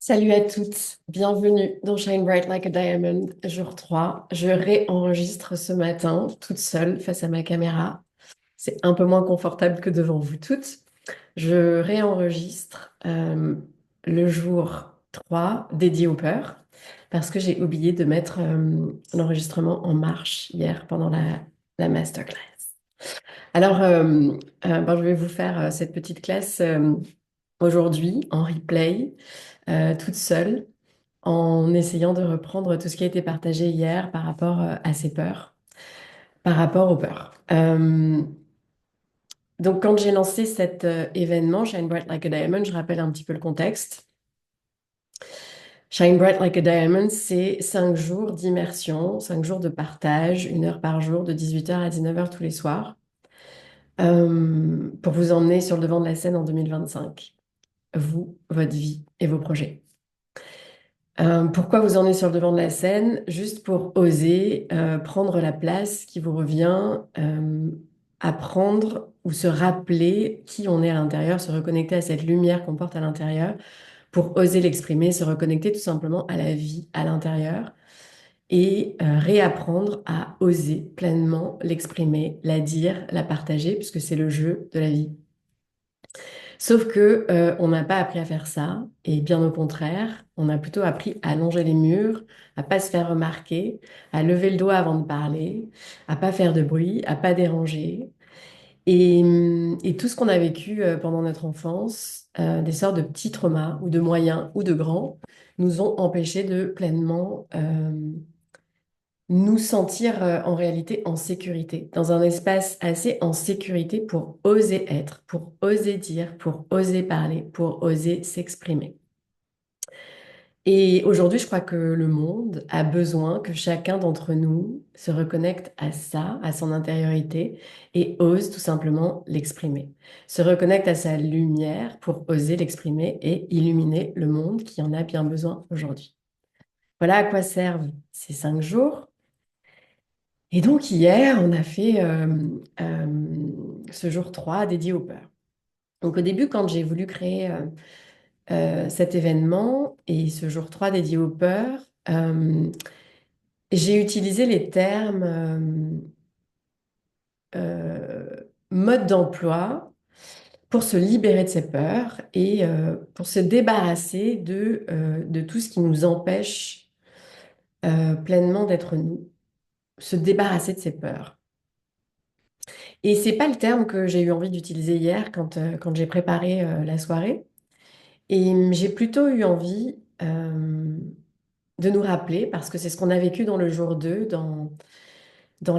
Salut à toutes, bienvenue dans Shine Bright Like a Diamond, jour 3. Je réenregistre ce matin toute seule face à ma caméra. C'est un peu moins confortable que devant vous toutes. Je réenregistre le jour 3 dédié aux peurs parce que j'ai oublié de mettre l'enregistrement en marche hier pendant la masterclass. Alors, je vais vous faire cette petite classe aujourd'hui en replay, toute seule en essayant de reprendre tout ce qui a été partagé hier par rapport à ces peurs, par rapport aux peurs. Donc, quand j'ai lancé cet événement, Shine Bright Like a Diamond, je rappelle un petit peu le contexte. Shine Bright Like a Diamond, c'est 5 jours d'immersion, 5 jours de partage, 1 heure par jour, de 18h à 19h tous les soirs, pour vous emmener sur le devant de la scène en 2025. Vous, votre vie et vos projets. Pourquoi vous en êtes sur le devant de la scène? Juste pour oser prendre la place qui vous revient, apprendre ou se rappeler qui on est à l'intérieur, se reconnecter à cette lumière qu'on porte à l'intérieur, pour oser l'exprimer, se reconnecter tout simplement à la vie à l'intérieur et réapprendre à oser pleinement l'exprimer, la dire, la partager, puisque c'est le jeu de la vie. Sauf que on n'a pas appris à faire ça, et bien au contraire, on a plutôt appris à longer les murs, à pas se faire remarquer, à lever le doigt avant de parler, à pas faire de bruit, à pas déranger. Et tout ce qu'on a vécu pendant notre enfance, des sortes de petits traumas, ou de moyens, ou de grands, nous ont empêchés de pleinement nous sentir en réalité en sécurité, dans un espace assez en sécurité pour oser être, pour oser dire, pour oser parler, pour oser s'exprimer. Et aujourd'hui, je crois que le monde a besoin que chacun d'entre nous se reconnecte à ça, à son intériorité, et ose tout simplement l'exprimer. Se reconnecte à sa lumière pour oser l'exprimer et illuminer le monde qui en a bien besoin aujourd'hui. Voilà à quoi servent ces 5 jours. Et donc hier, on a fait ce jour 3 dédié aux peurs. Donc au début, quand j'ai voulu créer cet événement et ce jour 3 dédié aux peurs, j'ai utilisé les termes mode d'emploi pour se libérer de ses peurs et pour se débarrasser de tout ce qui nous empêche pleinement d'être nous, se débarrasser de ses peurs. Et c'est pas le terme que j'ai eu envie d'utiliser hier quand j'ai préparé la soirée. Et j'ai plutôt eu envie de nous rappeler, parce que c'est ce qu'on a vécu dans le jour 2 dans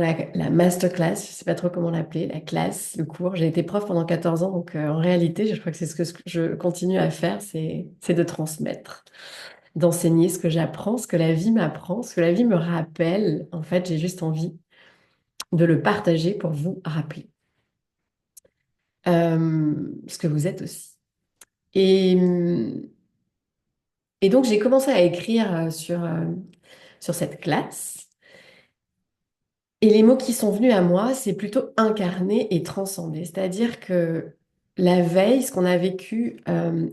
la masterclass, je sais pas trop comment l'appeler, la classe, le cours. J'ai été prof pendant 14 ans, donc en réalité, je crois que c'est ce que je continue à faire, c'est de transmettre, d'enseigner ce que j'apprends, ce que la vie m'apprend, ce que la vie me rappelle. En fait, j'ai juste envie de le partager pour vous rappeler ce que vous êtes aussi. Et, et donc, j'ai commencé à écrire sur cette classe. Et les mots qui sont venus à moi, c'est plutôt incarner et transcender. C'est-à-dire que la veille, ce qu'on a vécu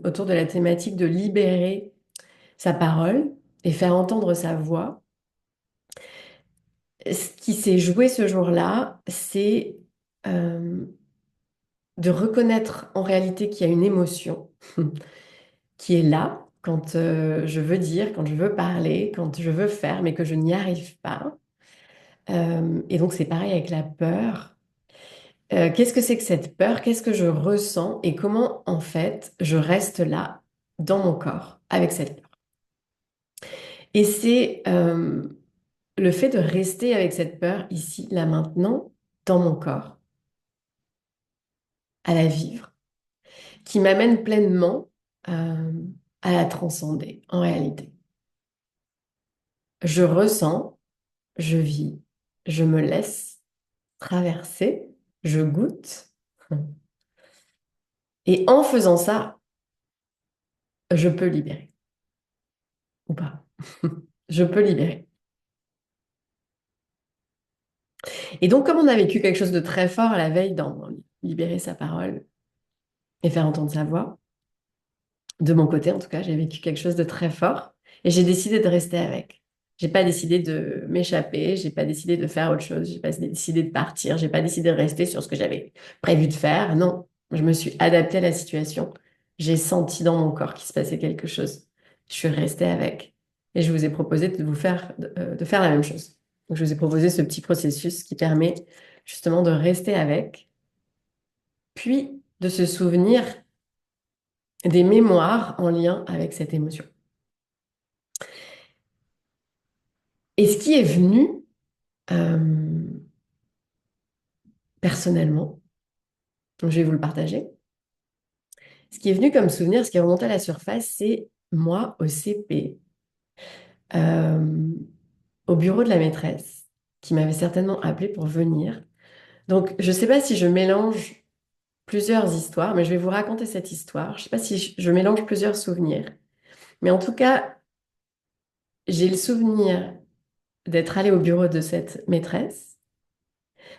autour de la thématique de libérer sa parole et faire entendre sa voix, ce qui s'est joué ce jour-là, c'est euh, de reconnaître en réalité qu'il y a une émotion qui est là quand je veux dire, quand je veux parler, quand je veux faire, mais que je n'y arrive pas. Et donc c'est pareil avec la peur. Qu'est-ce que c'est que cette peur? Qu'est-ce que je ressens? Et comment en fait je reste là dans mon corps avec cette peur? Et c'est le fait de rester avec cette peur ici, là, maintenant, dans mon corps, à la vivre, qui m'amène pleinement euh, à la transcender en réalité. Je ressens, je vis, je me laisse traverser, je goûte. Et en faisant ça, je peux libérer ou pas. Je peux libérer. Et donc, comme on a vécu quelque chose de très fort à la veille dans libérer sa parole et faire entendre sa voix, De mon côté, en tout cas, j'ai vécu quelque chose de très fort et j'ai décidé de rester avec. J'ai pas décidé de m'échapper, j'ai pas décidé de faire autre chose, j'ai pas décidé de partir, j'ai pas décidé de rester sur ce que j'avais prévu de faire. Non, je me suis adaptée à la situation. J'ai senti dans mon corps qu'il se passait quelque chose. Je suis restée avec et je vous ai proposé de faire la même chose. Donc, je vous ai proposé ce petit processus qui permet justement de rester avec, puis de se souvenir des mémoires en lien avec cette émotion. Et ce qui est venu euh, personnellement, donc je vais vous le partager, ce qui est venu comme souvenir, ce qui est remonté à la surface, c'est moi au CP, euh, au bureau de la maîtresse, qui m'avait certainement appelé pour venir. Donc je ne sais pas si je mélange plusieurs histoires, mais je vais vous raconter cette histoire. Je ne sais pas si je mélange plusieurs souvenirs, mais en tout cas, j'ai le souvenir d'être allée au bureau de cette maîtresse,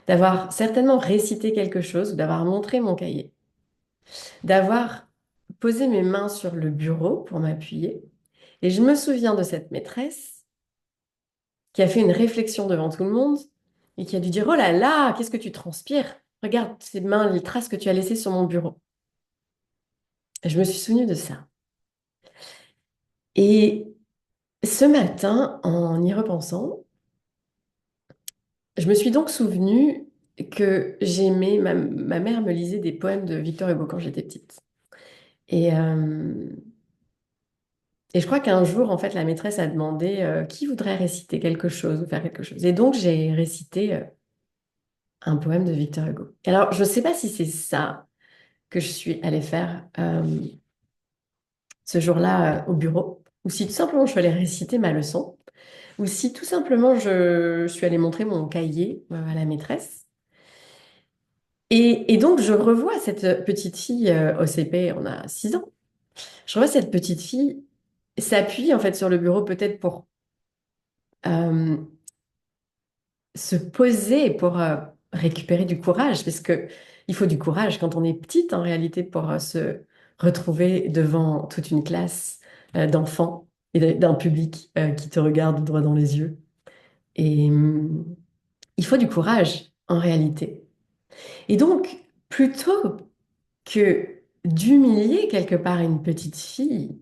d'avoir certainement récité quelque chose ou d'avoir montré mon cahier, d'avoir posé mes mains sur le bureau pour m'appuyer. Et je me souviens de cette maîtresse qui a fait une réflexion devant tout le monde et qui a dû dire, oh là là, qu'est-ce que tu transpires? Regarde ces mains, les traces que tu as laissées sur mon bureau. Et je me suis souvenue de ça. Et ce matin, en y repensant, je me suis donc souvenue que ma mère me lisait des poèmes de Victor Hugo quand j'étais petite. Et, euh, Et je crois qu'un jour, en fait, la maîtresse a demandé qui voudrait réciter quelque chose ou faire quelque chose. Et donc, j'ai récité un poème de Victor Hugo. Alors, je ne sais pas si c'est ça que je suis allée faire ce jour-là au bureau, ou si tout simplement je suis allée réciter ma leçon, ou si tout simplement je suis allée montrer mon cahier à la maîtresse. Et donc, je revois cette petite fille au CP, on a 6 ans. Je revois cette petite fille s'appuie en fait sur le bureau peut-être pour euh, se poser pour récupérer du courage, parce que il faut du courage quand on est petite en réalité pour se retrouver devant toute une classe d'enfants et d'un public qui te regarde droit dans les yeux. Et il faut du courage en réalité. Et donc, plutôt que d'humilier quelque part une petite fille,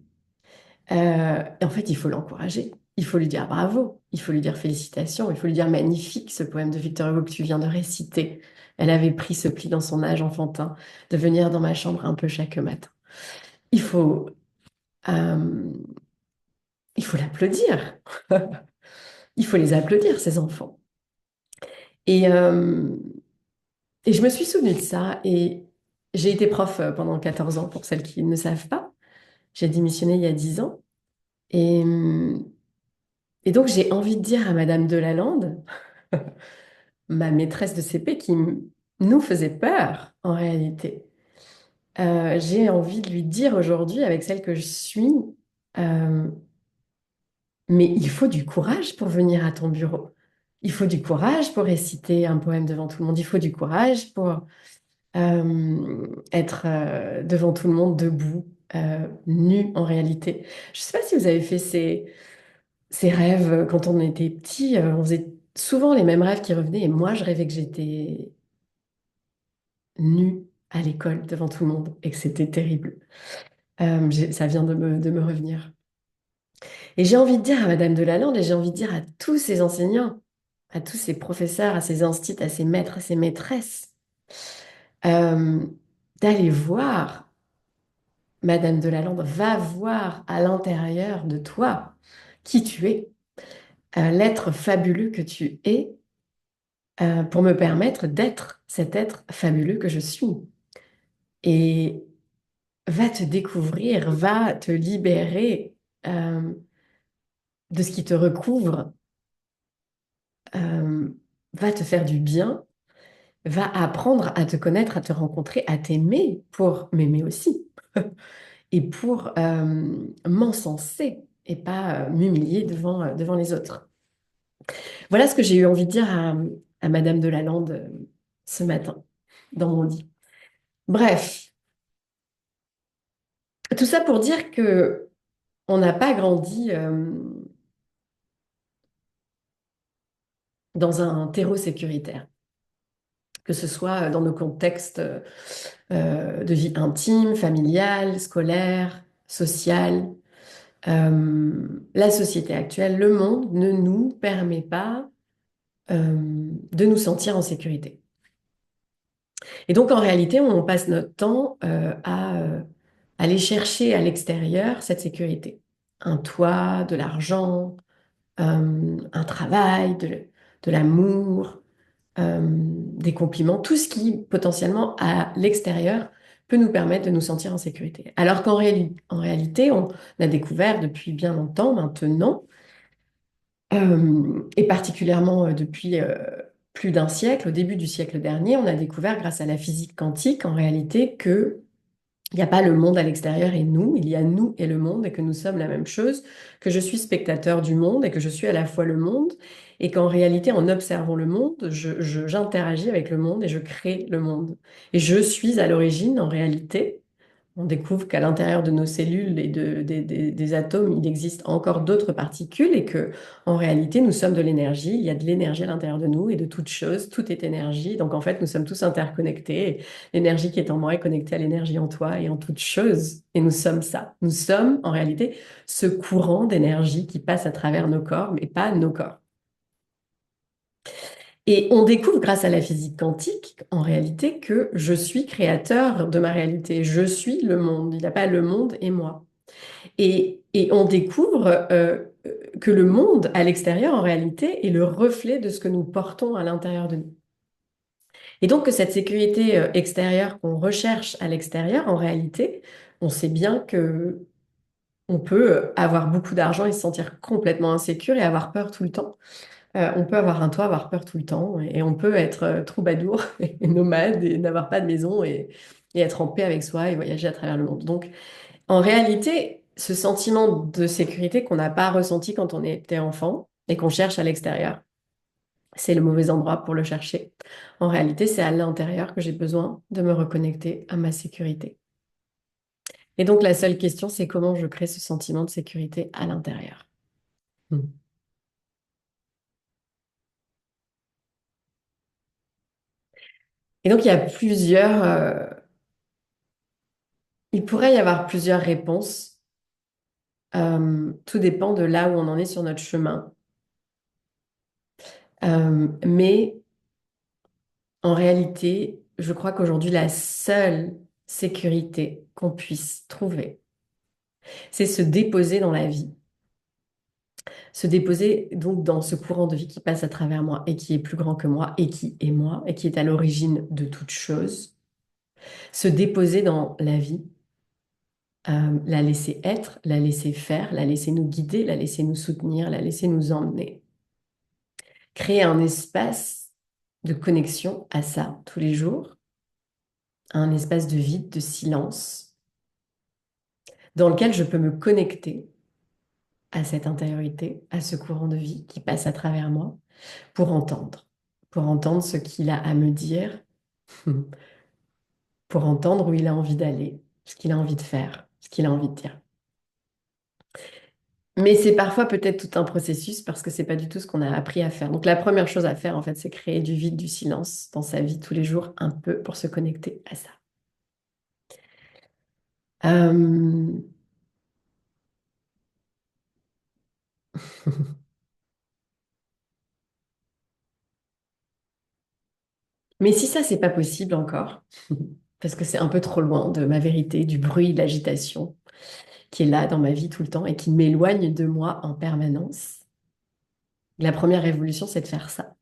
en fait, il faut l'encourager. Il faut lui dire bravo. Il faut lui dire félicitations. Il faut lui dire magnifique ce poème de Victor Hugo que tu viens de réciter. Elle avait pris ce pli dans son âge enfantin de venir dans ma chambre un peu chaque matin. Il faut, euh, il faut l'applaudir. Il faut les applaudir, ces enfants. Et, euh, et je me suis souvenue de ça et j'ai été prof pendant 14 ans pour celles qui ne savent pas. J'ai démissionné il y a 10 ans. Et, euh, et donc j'ai envie de dire à Madame Delalande, ma maîtresse de CP nous faisait peur en réalité. J'ai envie de lui dire aujourd'hui, avec celle que je suis, euh, mais il faut du courage pour venir à ton bureau. Il faut du courage pour réciter un poème devant tout le monde. Il faut du courage pour être devant tout le monde debout, nu en réalité. Je ne sais pas si vous avez fait ces rêves quand on était petit. On faisait souvent les mêmes rêves qui revenaient et moi, je rêvais que j'étais nue à l'école devant tout le monde et que c'était terrible. Ça vient de me revenir. Et j'ai envie de dire à Madame Delalande et j'ai envie de dire à tous ces enseignants, à tous ces professeurs, à ces instituts, à ces maîtres, à ces maîtresses, euh, d'aller voir, Madame Delalande, va voir à l'intérieur de toi qui tu es, l'être fabuleux que tu es, pour me permettre d'être cet être fabuleux que je suis. Et va te découvrir, va te libérer de ce qui te recouvre, euh, va te faire du bien, va apprendre à te connaître, à te rencontrer, à t'aimer pour m'aimer aussi et pour m'encenser et pas m'humilier devant les autres. Voilà ce que j'ai eu envie de dire à Madame Delalande ce matin dans mon lit. Bref, tout ça pour dire que on n'a pas grandi dans un terreau sécuritaire, que ce soit dans nos contextes de vie intime, familiale, scolaire, sociale. La société actuelle, le monde ne nous permet pas de nous sentir en sécurité. Et donc, en réalité, on passe notre temps à aller chercher à l'extérieur cette sécurité. Un toit, de l'argent, un travail, de l'amour, des compliments, tout ce qui, potentiellement, à l'extérieur, peut nous permettre de nous sentir en sécurité. Alors en réalité, on a découvert depuis bien longtemps maintenant, et particulièrement depuis plus d'un siècle, au début du siècle dernier, on a découvert grâce à la physique quantique en réalité que il n'y a pas le monde à l'extérieur et nous, il y a nous et le monde et que nous sommes la même chose, que je suis spectateur du monde et que je suis à la fois le monde et qu'en réalité, en observant le monde, j'interagis avec le monde et je crée le monde. Et je suis à l'origine, en réalité, on découvre qu'à l'intérieur de nos cellules et des atomes, il existe encore d'autres particules et que, en réalité, nous sommes de l'énergie. Il y a de l'énergie à l'intérieur de nous et de toute chose, tout est énergie. Donc, en fait, nous sommes tous interconnectés. Et l'énergie qui est en moi est connectée à l'énergie en toi et en toute chose. Et nous sommes ça. Nous sommes, en réalité, ce courant d'énergie qui passe à travers nos corps, mais pas nos corps. Et on découvre grâce à la physique quantique, en réalité, que je suis créateur de ma réalité. Je suis le monde. Il n'y a pas le monde et moi. Et on découvre que le monde à l'extérieur, en réalité, est le reflet de ce que nous portons à l'intérieur de nous. Et donc que cette sécurité extérieure qu'on recherche à l'extérieur, en réalité, on sait bien que on peut avoir beaucoup d'argent et se sentir complètement insécure et avoir peur tout le temps. On peut avoir un toit, avoir peur tout le temps, et on peut être troubadour et nomade et n'avoir pas de maison et être en paix avec soi et voyager à travers le monde. Donc, en réalité, ce sentiment de sécurité qu'on n'a pas ressenti quand on était enfant et qu'on cherche à l'extérieur, c'est le mauvais endroit pour le chercher. En réalité, c'est à l'intérieur que j'ai besoin de me reconnecter à ma sécurité. Et donc, la seule question, c'est comment je crée ce sentiment de sécurité à l'intérieur. Hmm. Et donc, il pourrait y avoir plusieurs réponses. Tout dépend de là où on en est sur notre chemin. Mais en réalité, je crois qu'aujourd'hui, la seule sécurité qu'on puisse trouver, c'est se déposer dans la vie. Se déposer donc dans ce courant de vie qui passe à travers moi et qui est plus grand que moi et qui est à l'origine de toute chose. Se déposer dans la vie, la laisser être, la laisser faire, la laisser nous guider, la laisser nous soutenir, la laisser nous emmener. Créer un espace de connexion à ça tous les jours, un espace de vide, de silence, dans lequel je peux me connecter à cette intériorité, à ce courant de vie qui passe à travers moi, pour entendre ce qu'il a à me dire, pour entendre où il a envie d'aller, ce qu'il a envie de faire, ce qu'il a envie de dire. Mais c'est parfois peut-être tout un processus parce que c'est pas du tout ce qu'on a appris à faire. Donc la première chose à faire, en fait, c'est créer du vide, du silence dans sa vie tous les jours, un peu pour se connecter à ça. Euh, Mais si ça, c'est pas possible encore, parce que c'est un peu trop loin de ma vérité, du bruit, de l'agitation qui est là dans ma vie tout le temps et qui m'éloigne de moi en permanence. La première révolution, c'est de faire ça,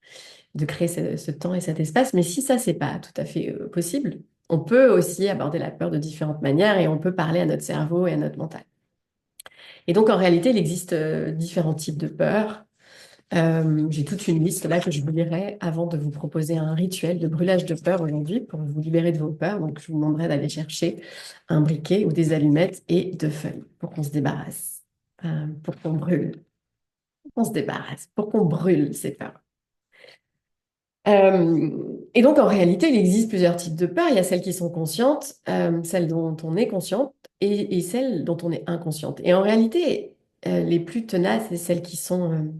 de créer ce temps et cet espace. Mais si ça, c'est pas tout à fait possible, on peut aussi aborder la peur de différentes manières et on peut parler à notre cerveau et à notre mental. Et donc, en réalité, il existe différents types de peurs. J'ai toute une liste là que je vous lirai avant de vous proposer un rituel de brûlage de peur aujourd'hui pour vous libérer de vos peurs. Donc, je vous demanderai d'aller chercher un briquet ou des allumettes et deux feuilles pour qu'on se débarrasse, pour qu'on brûle, pour qu'on se débarrasse, pour qu'on brûle ces peurs. Et donc, en réalité, il existe plusieurs types de peurs. Il y a celles qui sont conscientes, celles dont on est consciente, et celles dont on est inconsciente. Et en réalité, les plus tenaces, c'est celles qui sont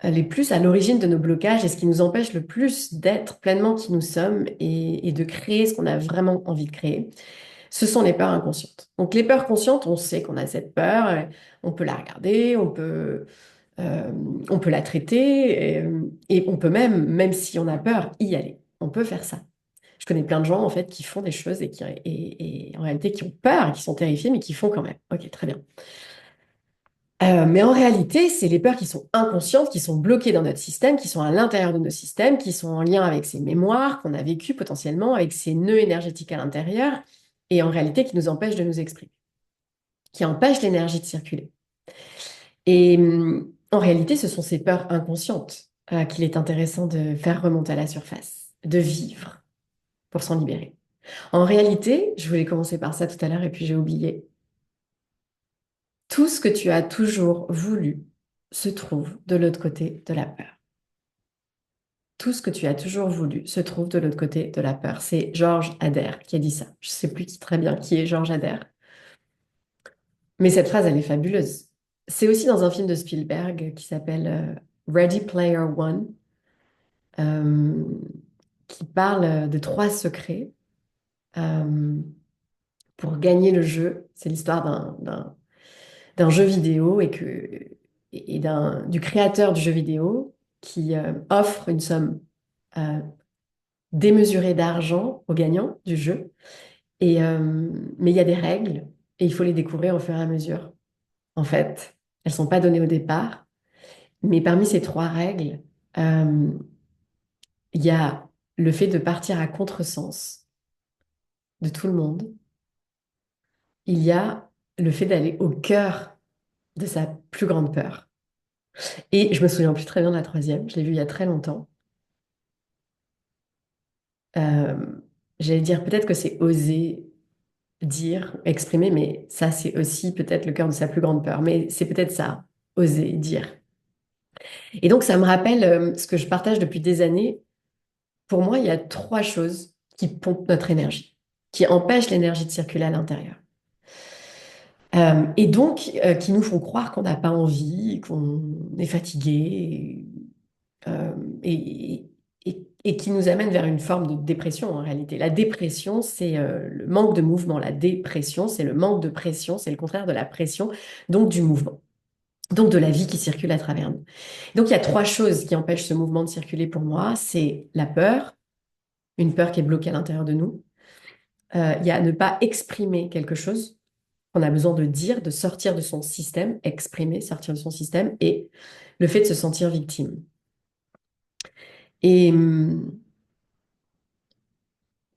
les plus à l'origine de nos blocages et ce qui nous empêche le plus d'être pleinement qui nous sommes et de créer ce qu'on a vraiment envie de créer. Ce sont les peurs inconscientes. Donc, les peurs conscientes, on sait qu'on a cette peur, on peut la regarder, euh, on peut la traiter et on peut même, même si on a peur, y aller. On peut faire ça. Je connais plein de gens en fait qui font des choses et en réalité qui ont peur, qui sont terrifiés, mais qui font quand même. Ok, très bien. Mais en réalité, c'est les peurs qui sont inconscientes, qui sont bloquées dans notre système, qui sont à l'intérieur de nos systèmes, qui sont en lien avec ces mémoires qu'on a vécues potentiellement, avec ces nœuds énergétiques à l'intérieur, et en réalité qui nous empêchent de nous exprimer, qui empêchent l'énergie de circuler. Et en réalité, ce sont ces peurs inconscientes qu'il est intéressant de faire remonter à la surface, de vivre pour s'en libérer. En réalité, je voulais commencer par ça tout à l'heure et puis j'ai oublié. Tout ce que tu as toujours voulu se trouve de l'autre côté de la peur. Tout ce que tu as toujours voulu se trouve de l'autre côté de la peur. C'est Georges Adair qui a dit ça. Je ne sais plus qui, très bien qui est Georges Adair. Mais cette phrase, elle est fabuleuse. C'est aussi dans un film de Spielberg qui s'appelle Ready Player One, euh, qui parle de trois secrets euh, pour gagner le jeu. C'est l'histoire d'un jeu vidéo du créateur du jeu vidéo qui offre une somme euh, démesurée d'argent aux gagnants du jeu. Mais il y a des règles et il faut les découvrir au fur et à mesure. En fait, elles ne sont pas données au départ, mais parmi ces trois règles, euh, il y a le fait de partir à contresens de tout le monde. Il y a le fait d'aller au cœur de sa plus grande peur. Et je me souviens plus très bien de la troisième, je l'ai vue il y a très longtemps. Euh, J'allais dire peut-être que c'est oser dire, exprimer, mais ça c'est aussi peut-être le cœur de sa plus grande peur. Mais c'est peut-être ça, oser dire. Et donc ça me rappelle ce que je partage depuis des années. Pour moi, il y a trois choses qui pompent notre énergie, qui empêchent l'énergie de circuler à l'intérieur. Et donc, qui nous font croire qu'on n'a pas envie, qu'on est fatigué, euh, et, et qui nous amènent vers une forme de dépression en réalité. La dépression, c'est le manque de mouvement. La dépression, c'est le manque de pression, c'est le contraire de la pression, donc du mouvement, donc de la vie qui circule à travers nous. Donc, il y a trois choses qui empêchent ce mouvement de circuler pour moi. C'est la peur, une peur qui est bloquée à l'intérieur de nous. Il y a ne pas exprimer quelque chose qu'on a besoin de dire, de sortir de son système, exprimer, sortir de son système, et le fait de se sentir victime. Et,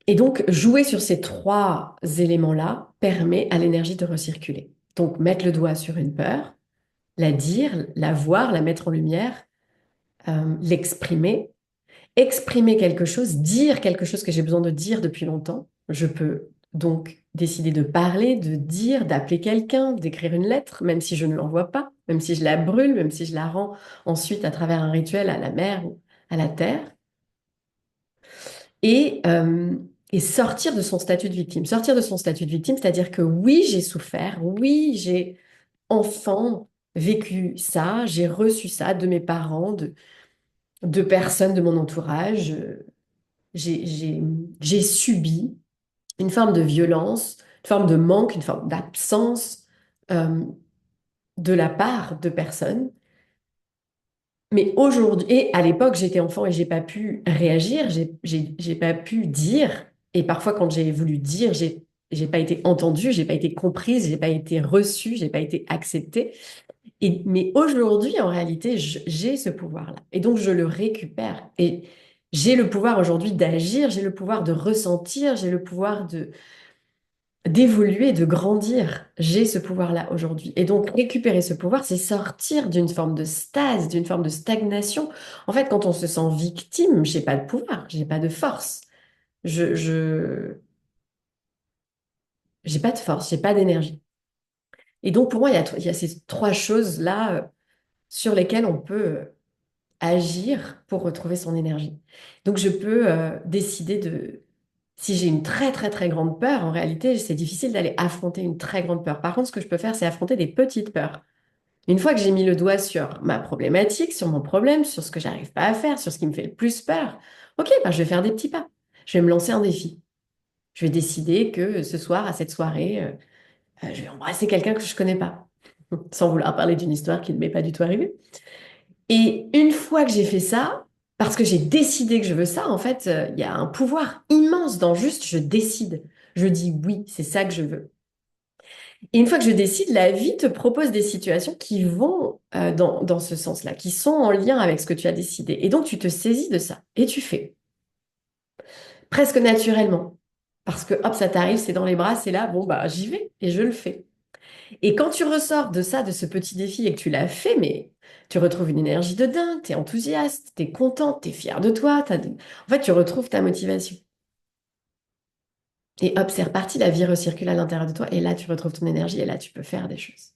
et donc, jouer sur ces trois éléments-là permet à l'énergie de recirculer. Donc, mettre le doigt sur une peur, la dire, la voir, la mettre en lumière, l'exprimer, exprimer quelque chose, dire quelque chose que j'ai besoin de dire depuis longtemps. Je peux donc décider de parler, de dire, d'appeler quelqu'un, d'écrire une lettre, même si je ne l'envoie pas, même si je la brûle, même si je la rends ensuite à travers un rituel à la mer ou à la terre. Et, euh, et sortir de son statut de victime. Sortir de son statut de victime, c'est-à-dire que oui, j'ai souffert, oui, j'ai enfant vécu ça, j'ai reçu ça de mes parents, de personnes de mon entourage. J'ai subi une forme de violence, une forme de manque, une forme d'absence euh, de la part de personnes. Mais aujourd'hui, et à l'époque, j'étais enfant et j'ai pas pu réagir, j'ai pas pu dire. Et parfois, quand j'ai voulu dire, j'ai pas été entendue, j'ai pas été comprise, j'ai pas été reçue, j'ai pas été acceptée. Mais aujourd'hui, en réalité, j'ai ce pouvoir-là. Et donc, je le récupère. Et j'ai le pouvoir aujourd'hui d'agir, j'ai le pouvoir de ressentir, j'ai le pouvoir d'évoluer, de grandir. J'ai ce pouvoir-là aujourd'hui. Et donc, récupérer ce pouvoir, c'est sortir d'une forme de stase, d'une forme de stagnation. En fait, quand on se sent victime, j'ai pas de pouvoir, j'ai pas de force. Je, je, j'ai pas de force, j'ai pas d'énergie. Et donc, pour moi, il y a ces trois choses-là sur lesquelles on peut agir pour retrouver son énergie. Donc je peux décider de... Si j'ai une très très très grande peur, en réalité, c'est difficile d'aller affronter une très grande peur. Par contre, ce que je peux faire, c'est affronter des petites peurs. Une fois que j'ai mis le doigt sur ma problématique, sur mon problème, sur ce que j'arrive pas à faire, sur ce qui me fait le plus peur, ok, ben je vais faire des petits pas. Je vais me lancer un défi. Je vais décider que ce soir, à cette soirée, je vais embrasser quelqu'un que je connais pas, sans vouloir parler d'une histoire qui ne m'est pas du tout arrivée. Et une fois que j'ai fait ça, parce que j'ai décidé que je veux ça, en fait, il y a un pouvoir immense dans juste je décide. Je dis oui, c'est ça que je veux. Et une fois que je décide, la vie te propose des situations qui vont dans ce sens-là, qui sont en lien avec ce que tu as décidé. Et donc, tu te saisis de ça et tu fais presque naturellement. Parce que hop, ça t'arrive, c'est dans les bras, c'est là, bon, bah, j'y vais et je le fais. Et quand tu ressors de ça, de ce petit défi et que tu l'as fait, mais tu retrouves une énergie de dingue, t'es enthousiaste, t'es contente, t'es fière de toi. En fait, tu retrouves ta motivation. Et hop, c'est reparti, la vie recircule à l'intérieur de toi. Et là, tu retrouves ton énergie et là, tu peux faire des choses.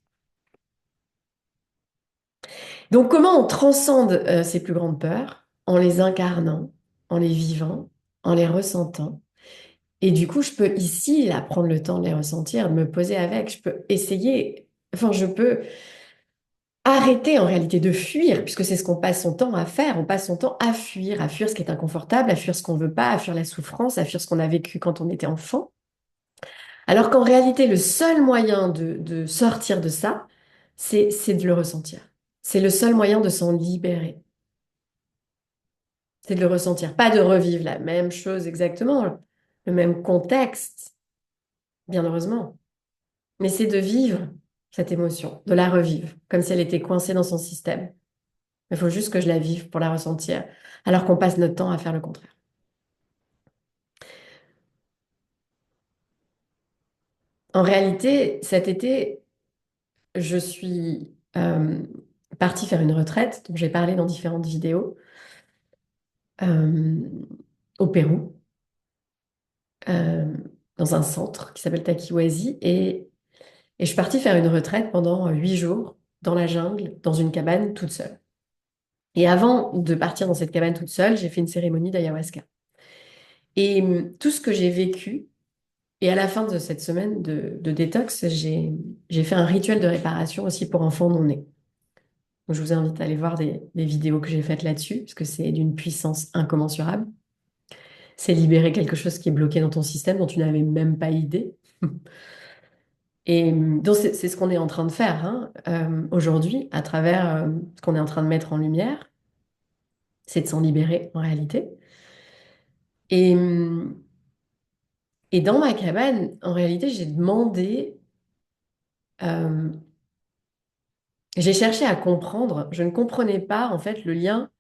Donc, comment on transcende ces plus grandes peurs? En les incarnant, en les vivant, en les ressentant. Et du coup, je peux ici, là, prendre le temps de les ressentir, de me poser avec. Je peux essayer, enfin, je peux arrêter en réalité de fuir, puisque c'est ce qu'on passe son temps à faire. On passe son temps à fuir ce qui est inconfortable, à fuir ce qu'on veut pas, à fuir la souffrance, à fuir ce qu'on a vécu quand on était enfant. Alors qu'en réalité, le seul moyen de sortir de ça, c'est de le ressentir. C'est le seul moyen de s'en libérer. C'est de le ressentir, pas de revivre la même chose exactement, le même contexte, bien heureusement, mais c'est de vivre cette émotion, de la revivre, comme si elle était coincée dans son système. Il faut juste que je la vive pour la ressentir, alors qu'on passe notre temps à faire le contraire. En réalité, cet été, je suis partie faire une retraite, dont j'ai parlé dans différentes vidéos, euh, au Pérou, euh, dans un centre qui s'appelle Takiwazi, et je suis partie faire une retraite pendant 8 jours dans la jungle, dans une cabane toute seule. Et avant de partir dans cette cabane toute seule, j'ai fait une cérémonie d'ayahuasca. Et tout ce que j'ai vécu, et à la fin de cette semaine de détox, j'ai fait un rituel de réparation aussi pour enfants non nés. Donc, je vous invite à aller voir des vidéos que j'ai faites là-dessus, parce que c'est d'une puissance incommensurable. C'est libérer quelque chose qui est bloqué dans ton système dont tu n'avais même pas idée. Et donc, c'est ce qu'on est en train de faire hein, aujourd'hui, à travers ce qu'on est en train de mettre en lumière, c'est de s'en libérer en réalité. Et, et dans ma cabane, en réalité, euh, j'ai cherché à comprendre, je ne comprenais pas en fait le lien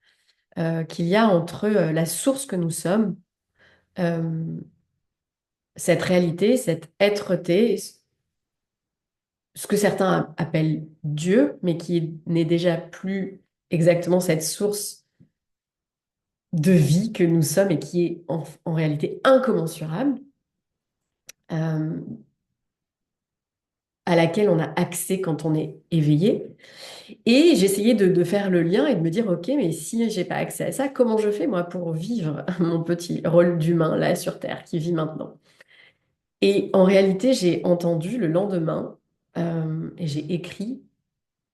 qu'il y a entre la source que nous sommes, euh, cette réalité, cette être-té, ce que certains appellent Dieu, mais qui n'est déjà plus exactement cette source de vie que nous sommes et qui est en réalité incommensurable, euh, à laquelle on a accès quand on est éveillé. Et j'essayais de faire le lien et de me dire, OK, mais si j'ai pas accès à ça, comment je fais moi pour vivre mon petit rôle d'humain là sur Terre qui vit maintenant? Et en réalité, j'ai entendu le lendemain et j'ai écrit,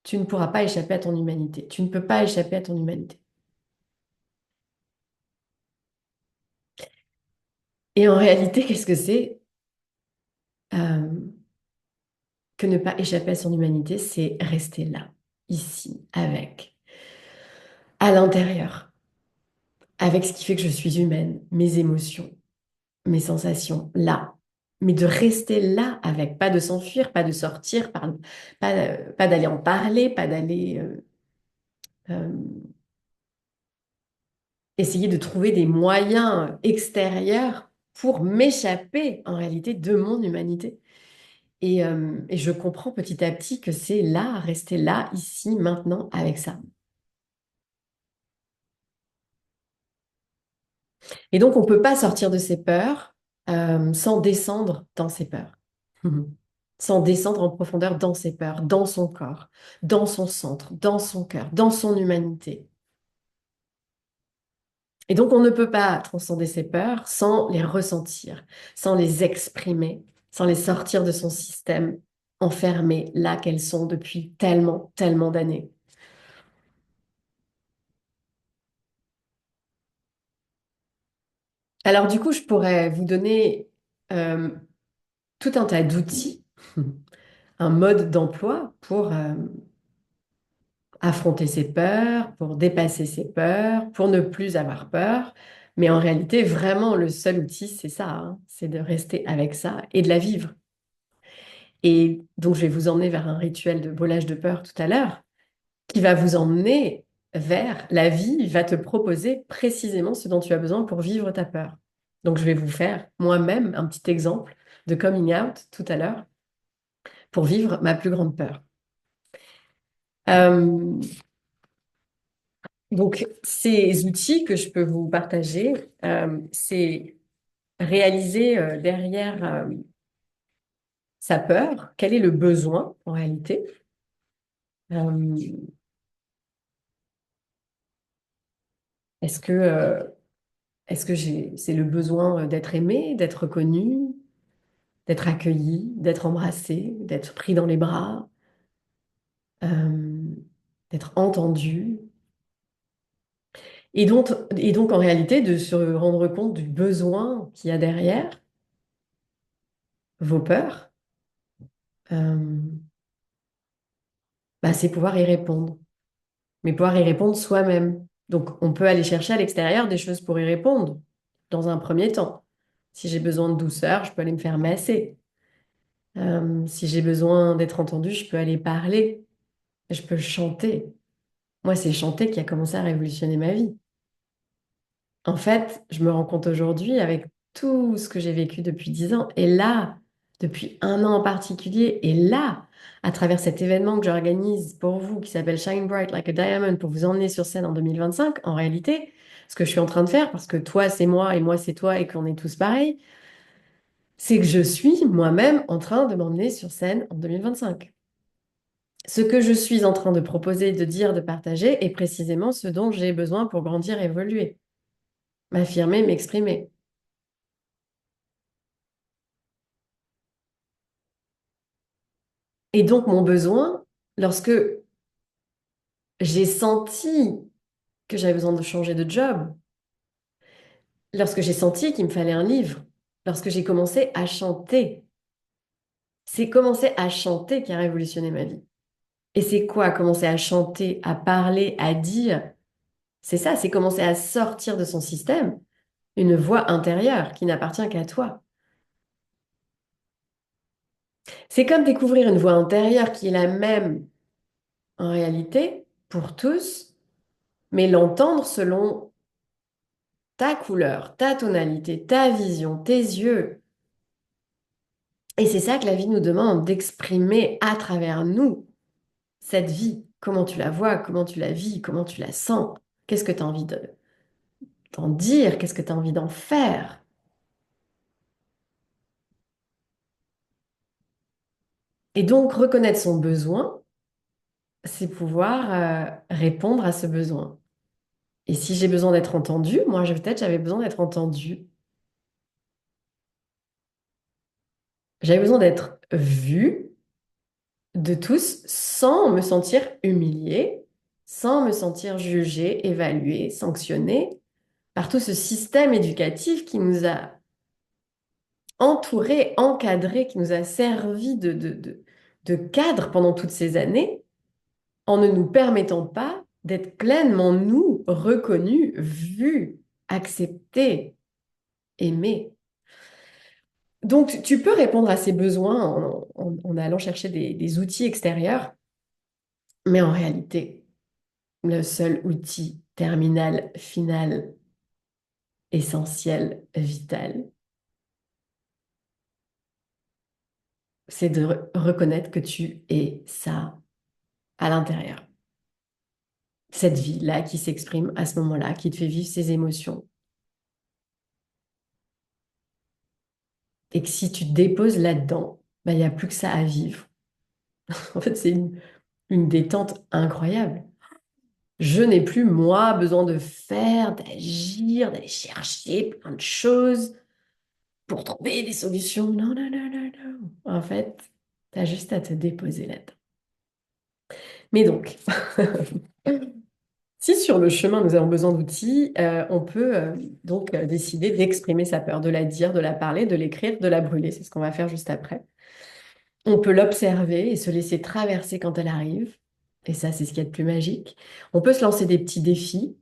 tu ne pourras pas échapper à ton humanité. Tu ne peux pas échapper à ton humanité. Et en réalité, qu'est-ce que c'est euh, que ne pas échapper à son humanité? C'est rester là, ici, à l'intérieur, avec ce qui fait que je suis humaine, mes émotions, mes sensations, là. Mais de rester là avec, pas de s'enfuir, pas de sortir, pas d'aller en parler, pas d'aller euh, essayer de trouver des moyens extérieurs pour m'échapper en réalité de mon humanité. Et je comprends petit à petit que c'est là, rester là, ici, maintenant, avec ça. Et donc, on ne peut pas sortir de ses peurs sans descendre dans ses peurs. Sans descendre en profondeur dans ses peurs, dans son corps, dans son centre, dans son cœur, dans son humanité. Et donc, on ne peut pas transcender ses peurs sans les ressentir, sans les exprimer, sans les sortir de son système enfermé là qu'elles sont depuis tellement, tellement d'années. Alors, du coup, je pourrais vous donner euh, tout un tas d'outils, un mode d'emploi pour affronter ses peurs, pour dépasser ses peurs, pour ne plus avoir peur. Mais en réalité, vraiment, le seul outil, c'est ça, hein, c'est de rester avec ça et de la vivre. Et donc, je vais vous emmener vers un rituel de brûlage de peur tout à l'heure, qui va vous emmener vers la vie, va te proposer précisément ce dont tu as besoin pour vivre ta peur. Donc, je vais vous faire moi-même un petit exemple de coming out tout à l'heure pour vivre ma plus grande peur. Euh, donc, ces outils que je peux vous partager, c'est réaliser derrière sa peur, quel est le besoin en réalité. Euh, est-ce que, euh, est-ce que c'est le besoin d'être aimé, d'être reconnu, d'être accueilli, d'être embrassé, d'être pris dans les bras, euh, d'être entendu. Et donc, en réalité, de se rendre compte du besoin qu'il y a derrière vos peurs, euh, bah, c'est pouvoir y répondre. Mais pouvoir y répondre soi-même. Donc, on peut aller chercher à l'extérieur des choses pour y répondre, dans un premier temps. Si j'ai besoin de douceur, je peux aller me faire masser. Si j'ai besoin d'être entendue, je peux aller parler, je peux chanter. Moi, c'est chanter qui a commencé à révolutionner ma vie. En fait, je me rends compte aujourd'hui avec tout ce que j'ai vécu depuis 10 ans, et là, depuis un an en particulier, et là, à travers cet événement que j'organise pour vous, qui s'appelle Shine Bright Like a Diamond, pour vous emmener sur scène en 2025, en réalité, ce que je suis en train de faire, parce que toi, c'est moi, et moi, c'est toi, et qu'on est tous pareils, c'est que je suis moi-même en train de m'emmener sur scène en 2025. Ce que je suis en train de proposer, de dire, de partager est précisément ce dont j'ai besoin pour grandir, évoluer, m'affirmer, m'exprimer. Et donc, mon besoin, lorsque j'ai senti que j'avais besoin de changer de job, lorsque j'ai senti qu'il me fallait un livre, lorsque j'ai commencé à chanter, c'est commencer à chanter qui a révolutionné ma vie. Et c'est quoi commencer à chanter, à parler, à dire? C'est ça, c'est commencer à sortir de son système une voix intérieure qui n'appartient qu'à toi. C'est comme découvrir une voix intérieure qui est la même en réalité pour tous, mais l'entendre selon ta couleur, ta tonalité, ta vision, tes yeux. Et c'est ça que la vie nous demande, d'exprimer à travers nous cette vie. Comment tu la vois, comment tu la vis, comment tu la sens. Qu'est-ce que tu as envie d'en dire, qu'est-ce que tu as envie d'en faire. Et donc, reconnaître son besoin, c'est pouvoir répondre à ce besoin. Et si j'ai besoin d'être entendue, moi, peut-être j'avais besoin d'être entendue. J'avais besoin d'être vue de tous sans me sentir humiliée, sans me sentir jugée, évaluée, sanctionnée par tout ce système éducatif qui nous a entourés, encadrés, qui nous a servi de cadre pendant toutes ces années, en ne nous permettant pas d'être pleinement, nous, reconnus, vus, acceptés, aimés. Donc, tu peux répondre à ces besoins en allant chercher des outils extérieurs, mais en réalité, le seul outil terminal, final, essentiel, vital, c'est de reconnaître que tu es ça à l'intérieur. Cette vie-là qui s'exprime à ce moment-là, qui te fait vivre ces émotions. Et que si tu te déposes là-dedans, bah, il n'y a plus que ça à vivre. En fait, c'est une détente incroyable. Je n'ai plus, moi, besoin de faire, d'agir, d'aller chercher plein de choses pour trouver des solutions. Non, non, non, non, non. En fait, tu as juste à te déposer là-dedans. Mais donc, si sur le chemin nous avons besoin d'outils, on peut donc décider d'exprimer sa peur, de la dire, de la parler, de l'écrire, de la brûler. C'est ce qu'on va faire juste après. On peut l'observer et se laisser traverser quand elle arrive. Et ça, c'est ce qu'il y a de plus magique. On peut se lancer des petits défis.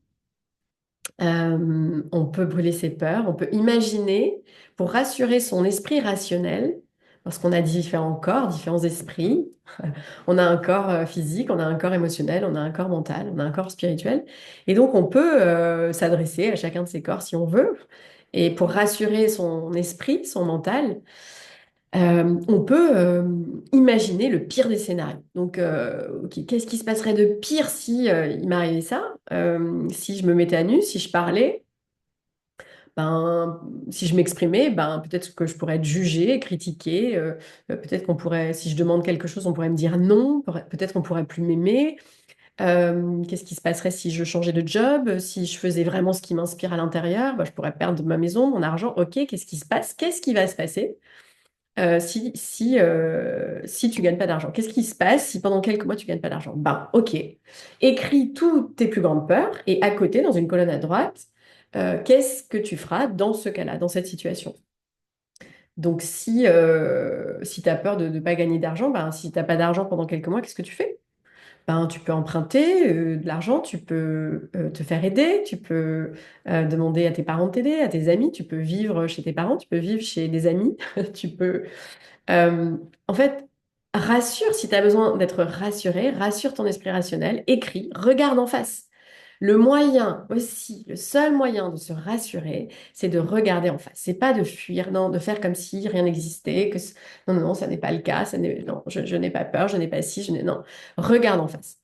On peut brûler ses peurs. On peut imaginer pour rassurer son esprit rationnel, parce qu'on a différents corps, différents esprits. On a un corps physique, on a un corps émotionnel, on a un corps mental, on a un corps spirituel. Et donc, on peut s'adresser à chacun de ces corps si on veut. Et pour rassurer son esprit, son mental, on peut imaginer le pire des scénarios. Donc, ok, qu'est-ce qui se passerait de pire si il m'arrivait ça? Si je me mettais à nu, si je parlais, ben, si je m'exprimais, ben, peut-être que je pourrais être jugée, critiquée. Peut-être qu'on pourrait, si je demande quelque chose, on pourrait me dire non. Peut-être qu'on pourrait plus m'aimer. Qu'est-ce qui se passerait si je changeais de job? Si je faisais vraiment ce qui m'inspire à l'intérieur, ben, je pourrais perdre ma maison, mon argent. Ok, qu'est-ce qui se passe? Qu'est-ce qui va se passer? Si tu gagnes pas d'argent, qu'est-ce qui se passe si pendant quelques mois tu gagnes pas d'argent? Ben, ok. Écris toutes tes plus grandes peurs et à côté, dans une colonne à droite, qu'est-ce que tu feras dans ce cas-là, dans cette situation? Donc, si tu as peur de ne pas gagner d'argent, ben, si tu n'as pas d'argent pendant quelques mois, qu'est-ce que tu fais? Ben, tu peux emprunter de l'argent, tu peux te faire aider, tu peux demander à tes parents de t'aider, à tes amis, tu peux vivre chez tes parents, tu peux vivre chez des amis, tu peux euh, en fait, rassure, si tu as besoin d'être rassuré, rassure ton esprit rationnel, écris, regarde en face. Le moyen aussi, le seul moyen de se rassurer, c'est de regarder en face. C'est pas de fuir, non, de faire comme si rien n'existait, non, non, non, ça n'est pas le cas, non, je n'ai pas peur, je n'ai pas ci, non. Regarde en face.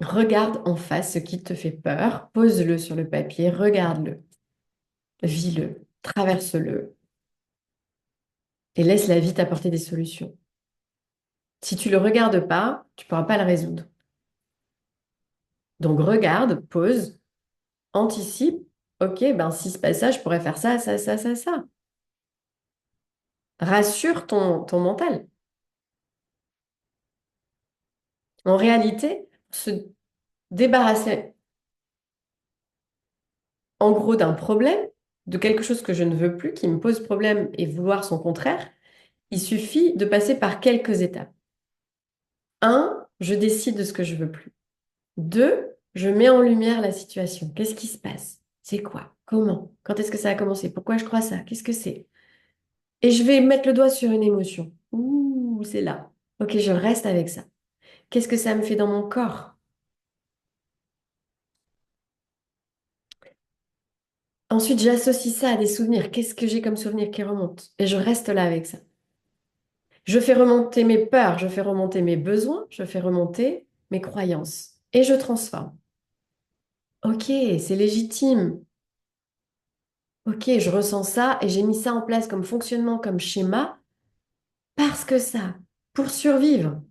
Regarde en face ce qui te fait peur, pose-le sur le papier, regarde-le, vis-le, traverse-le et laisse la vie t'apporter des solutions. Si tu le regardes pas, tu pourras pas le résoudre. Donc regarde, pose, anticipe. Ok, ben si se passe ça, je pourrais faire ça, ça, ça, ça, ça. Rassure ton mental. En réalité, se débarrasser en gros d'un problème, de quelque chose que je ne veux plus, qui me pose problème et vouloir son contraire, il suffit de passer par quelques étapes. Un, je décide de ce que je veux plus. Deux, je mets en lumière la situation. Qu'est-ce qui se passe? C'est quoi? Comment? Quand est-ce que ça a commencé? Pourquoi je crois ça? Qu'est-ce que c'est? Et je vais mettre le doigt sur une émotion. Ouh, c'est là. Ok, je reste avec ça. Qu'est-ce que ça me fait dans mon corps? Ensuite, j'associe ça à des souvenirs. Qu'est-ce que j'ai comme souvenir qui remonte? Et je reste là avec ça. Je fais remonter mes peurs, je fais remonter mes besoins, je fais remonter mes croyances. Et je transforme. Ok, c'est légitime. Ok, je ressens ça et j'ai mis ça en place comme fonctionnement, comme schéma, parce que ça, pour survivre.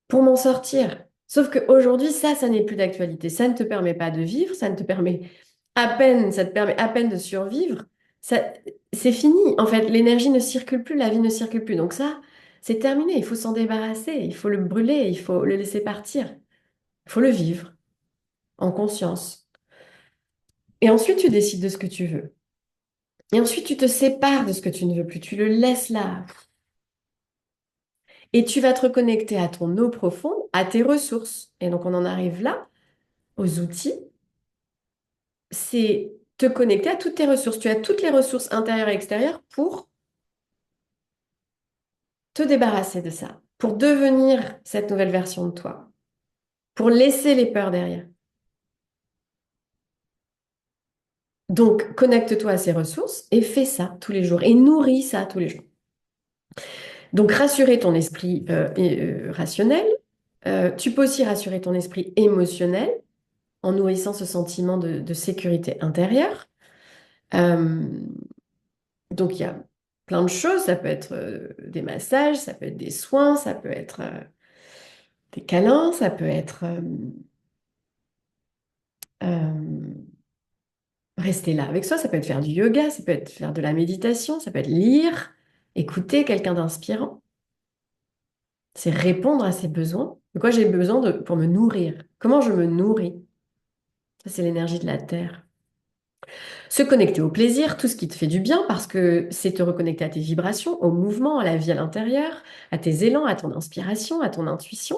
Pour m'en sortir. Sauf qu'aujourd'hui, ça n'est plus d'actualité. Ça ne te permet pas de vivre, ça ne te permet à peine, ça te permet à peine de survivre. Ça, c'est fini. En fait, l'énergie ne circule plus, la vie ne circule plus. Donc ça, c'est terminé. Il faut s'en débarrasser, il faut le brûler, il faut le laisser partir. Il faut le vivre en conscience. Et ensuite, tu décides de ce que tu veux. Et ensuite, tu te sépares de ce que tu ne veux plus. Tu le laisses là. Et tu vas te reconnecter à ton eau profonde, à tes ressources. Et donc, on en arrive là, aux outils c'est te connecter à toutes tes ressources. Tu as toutes les ressources intérieures et extérieures pour te débarrasser de ça, pour devenir cette nouvelle version de toi, pour laisser les peurs derrière. Donc, connecte-toi à ces ressources et fais ça tous les jours et nourris ça tous les jours. Donc, rassurer ton esprit rationnel. Tu peux aussi rassurer ton esprit émotionnel en nourrissant ce sentiment de sécurité intérieure. Euh, Donc, il y a plein de choses. Ça peut être des massages, ça peut être des soins, ça peut être des câlins, ça peut être euh, rester là avec soi, ça peut être faire du yoga, ça peut être faire de la méditation, ça peut être lire, écouter quelqu'un d'inspirant. C'est répondre à ses besoins. De quoi j'ai besoin pour me nourrir? Comment je me nourris? Ça, c'est l'énergie de la terre. Se connecter au plaisir, tout ce qui te fait du bien, parce que c'est te reconnecter à tes vibrations, au mouvement, à la vie à l'intérieur, à tes élans, à ton inspiration, à ton intuition.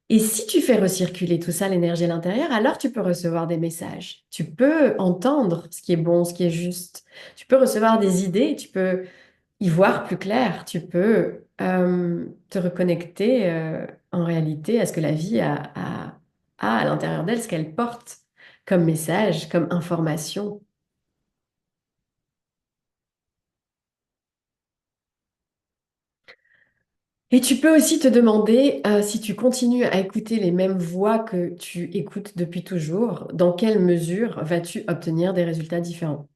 Et si tu fais recirculer tout ça, l'énergie à l'intérieur, alors tu peux recevoir des messages. Tu peux entendre ce qui est bon, ce qui est juste. Tu peux recevoir des idées, tu peux y voir plus clair. Tu peux te reconnecter en réalité à ce que la vie a à l'intérieur d'elle, ce qu'elle porte comme message, comme information. Et tu peux aussi te demander si tu continues à écouter les mêmes voix que tu écoutes depuis toujours, dans quelle mesure vas-tu obtenir des résultats différents?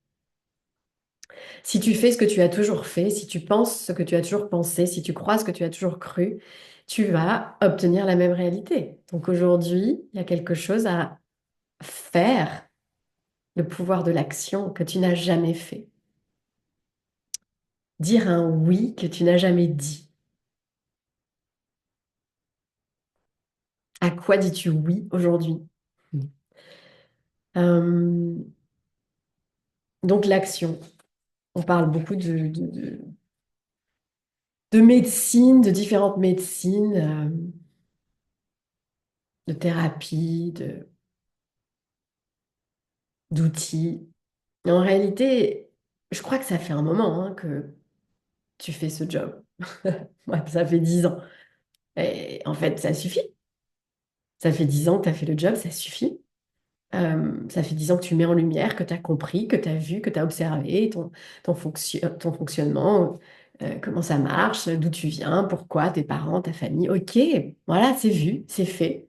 Si tu fais ce que tu as toujours fait, si tu penses ce que tu as toujours pensé, si tu crois ce que tu as toujours cru, tu vas obtenir la même réalité. Donc aujourd'hui, il y a quelque chose à faire, le pouvoir de l'action que tu n'as jamais fait. Dire un oui que tu n'as jamais dit. À quoi dis-tu oui aujourd'hui? Euh, donc l'action. On parle beaucoup de médecine, de différentes médecines, de thérapie, d'outils. En réalité, je crois que ça fait un moment hein, que tu fais ce job. Ouais, ça fait 10 ans. Et en fait, ça suffit. Ça fait 10 ans que tu as fait le job, ça suffit. Ça fait 10 ans que tu mets en lumière, que tu as compris, que tu as vu, que tu as observé ton fonctionnement, comment ça marche, d'où tu viens, pourquoi, tes parents, ta famille. Ok, voilà, c'est vu, c'est fait.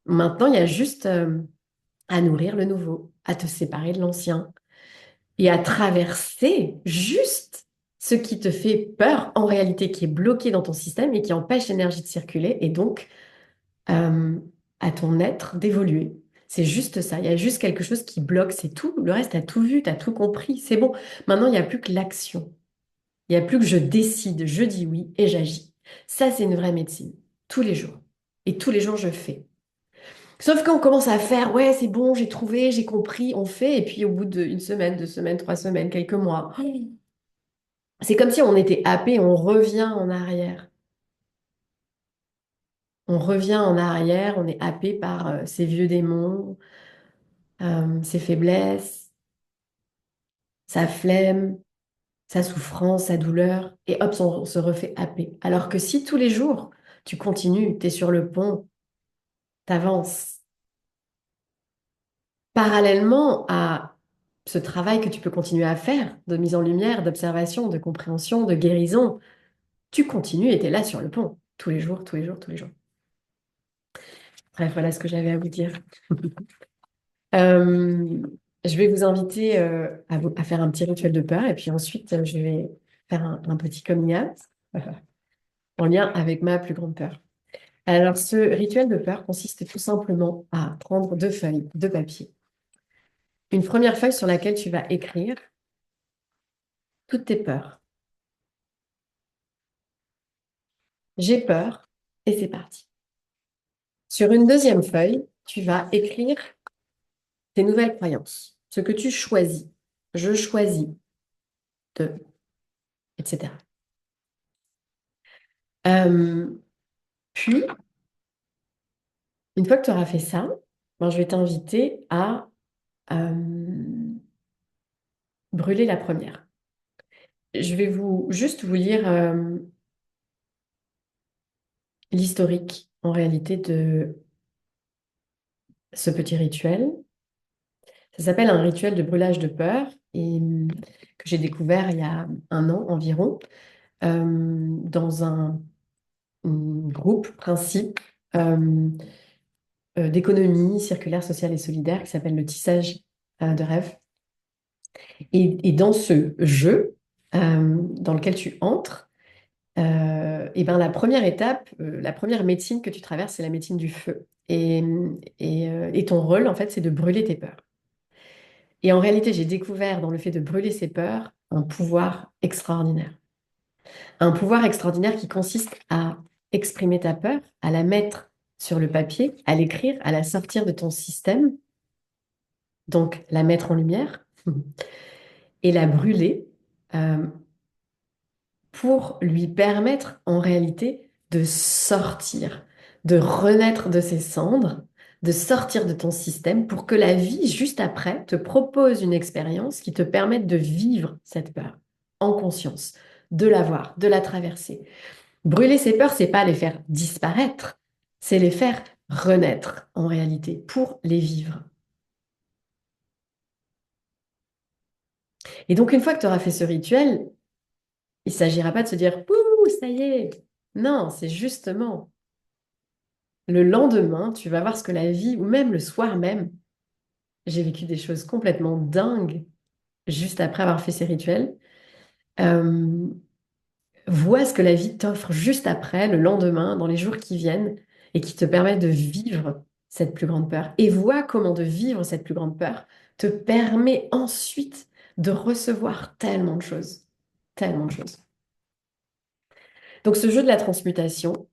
Maintenant, il y a juste à nourrir le nouveau, à te séparer de l'ancien et à traverser juste ce qui te fait peur, en réalité, qui est bloqué dans ton système et qui empêche l'énergie de circuler et donc euh, à ton être d'évoluer. C'est juste ça. Il y a juste quelque chose qui bloque, c'est tout. Le reste, tu as tout vu, tu as tout compris. C'est bon. Maintenant, il n'y a plus que l'action. Il n'y a plus que je décide, je dis oui et j'agis. Ça, c'est une vraie médecine. Tous les jours. Et tous les jours, je fais. Sauf quand on commence à faire, ouais, c'est bon, j'ai trouvé, j'ai compris, on fait, et puis au bout d'une semaine, 2 semaines, 3 semaines, quelques mois, c'est comme si on était happé, on revient en arrière. On revient en arrière, on est happé par ces vieux démons, ses faiblesses, sa flemme, sa souffrance, sa douleur, et hop, on se refait happer. Alors que si tous les jours, tu continues, tu es sur le pont, t'avances, parallèlement à ce travail que tu peux continuer à faire, de mise en lumière, d'observation, de compréhension, de guérison, tu continues et tu es là sur le pont, tous les jours, tous les jours, tous les jours. Bref, voilà ce que j'avais à vous dire. Euh, je vais vous inviter à faire un petit rituel de peur et puis ensuite je vais faire un petit coming out en lien avec ma plus grande peur. Alors, ce rituel de peur consiste tout simplement à prendre 2 feuilles de papier. Une première feuille sur laquelle tu vas écrire toutes tes peurs. J'ai peur et c'est parti. Sur une deuxième feuille, tu vas écrire tes nouvelles croyances, ce que tu choisis. Je choisis de, etc. Euh, Puis, une fois que tu auras fait ça, ben, je vais t'inviter à brûler la première. Je vais juste vous lire l'historique en réalité de ce petit rituel. Ça s'appelle un rituel de brûlage de peur et que j'ai découvert il y a un an environ dans un groupe principe d'économie circulaire, sociale et solidaire qui s'appelle le tissage de rêve. Et dans ce jeu dans lequel tu entres, et ben, la première étape, la première médecine que tu traverses, c'est la médecine du feu. Et ton rôle, en fait, c'est de brûler tes peurs. Et en réalité, j'ai découvert dans le fait de brûler ses peurs un pouvoir extraordinaire. Un pouvoir extraordinaire qui consiste à exprimer ta peur, à la mettre sur le papier, à l'écrire, à la sortir de ton système, donc la mettre en lumière et la brûler euh, pour lui permettre en réalité de sortir, de renaître de ses cendres, de sortir de ton système pour que la vie, juste après, te propose une expérience qui te permette de vivre cette peur en conscience, de la voir, de la traverser. Brûler ses peurs, c'est pas les faire disparaître, c'est les faire renaître en réalité pour les vivre. Et donc, une fois que tu auras fait ce rituel, il ne s'agira pas de se dire, ouh, ça y est. Non, c'est justement le lendemain, tu vas voir ce que la vie, ou même le soir même, j'ai vécu des choses complètement dingues juste après avoir fait ces rituels. Euh, Vois ce que la vie t'offre juste après, le lendemain, dans les jours qui viennent, et qui te permettent de vivre cette plus grande peur. Et vois comment de vivre cette plus grande peur te permet ensuite de recevoir tellement de choses. Tellement de choses. Donc ce jeu de la transmutation,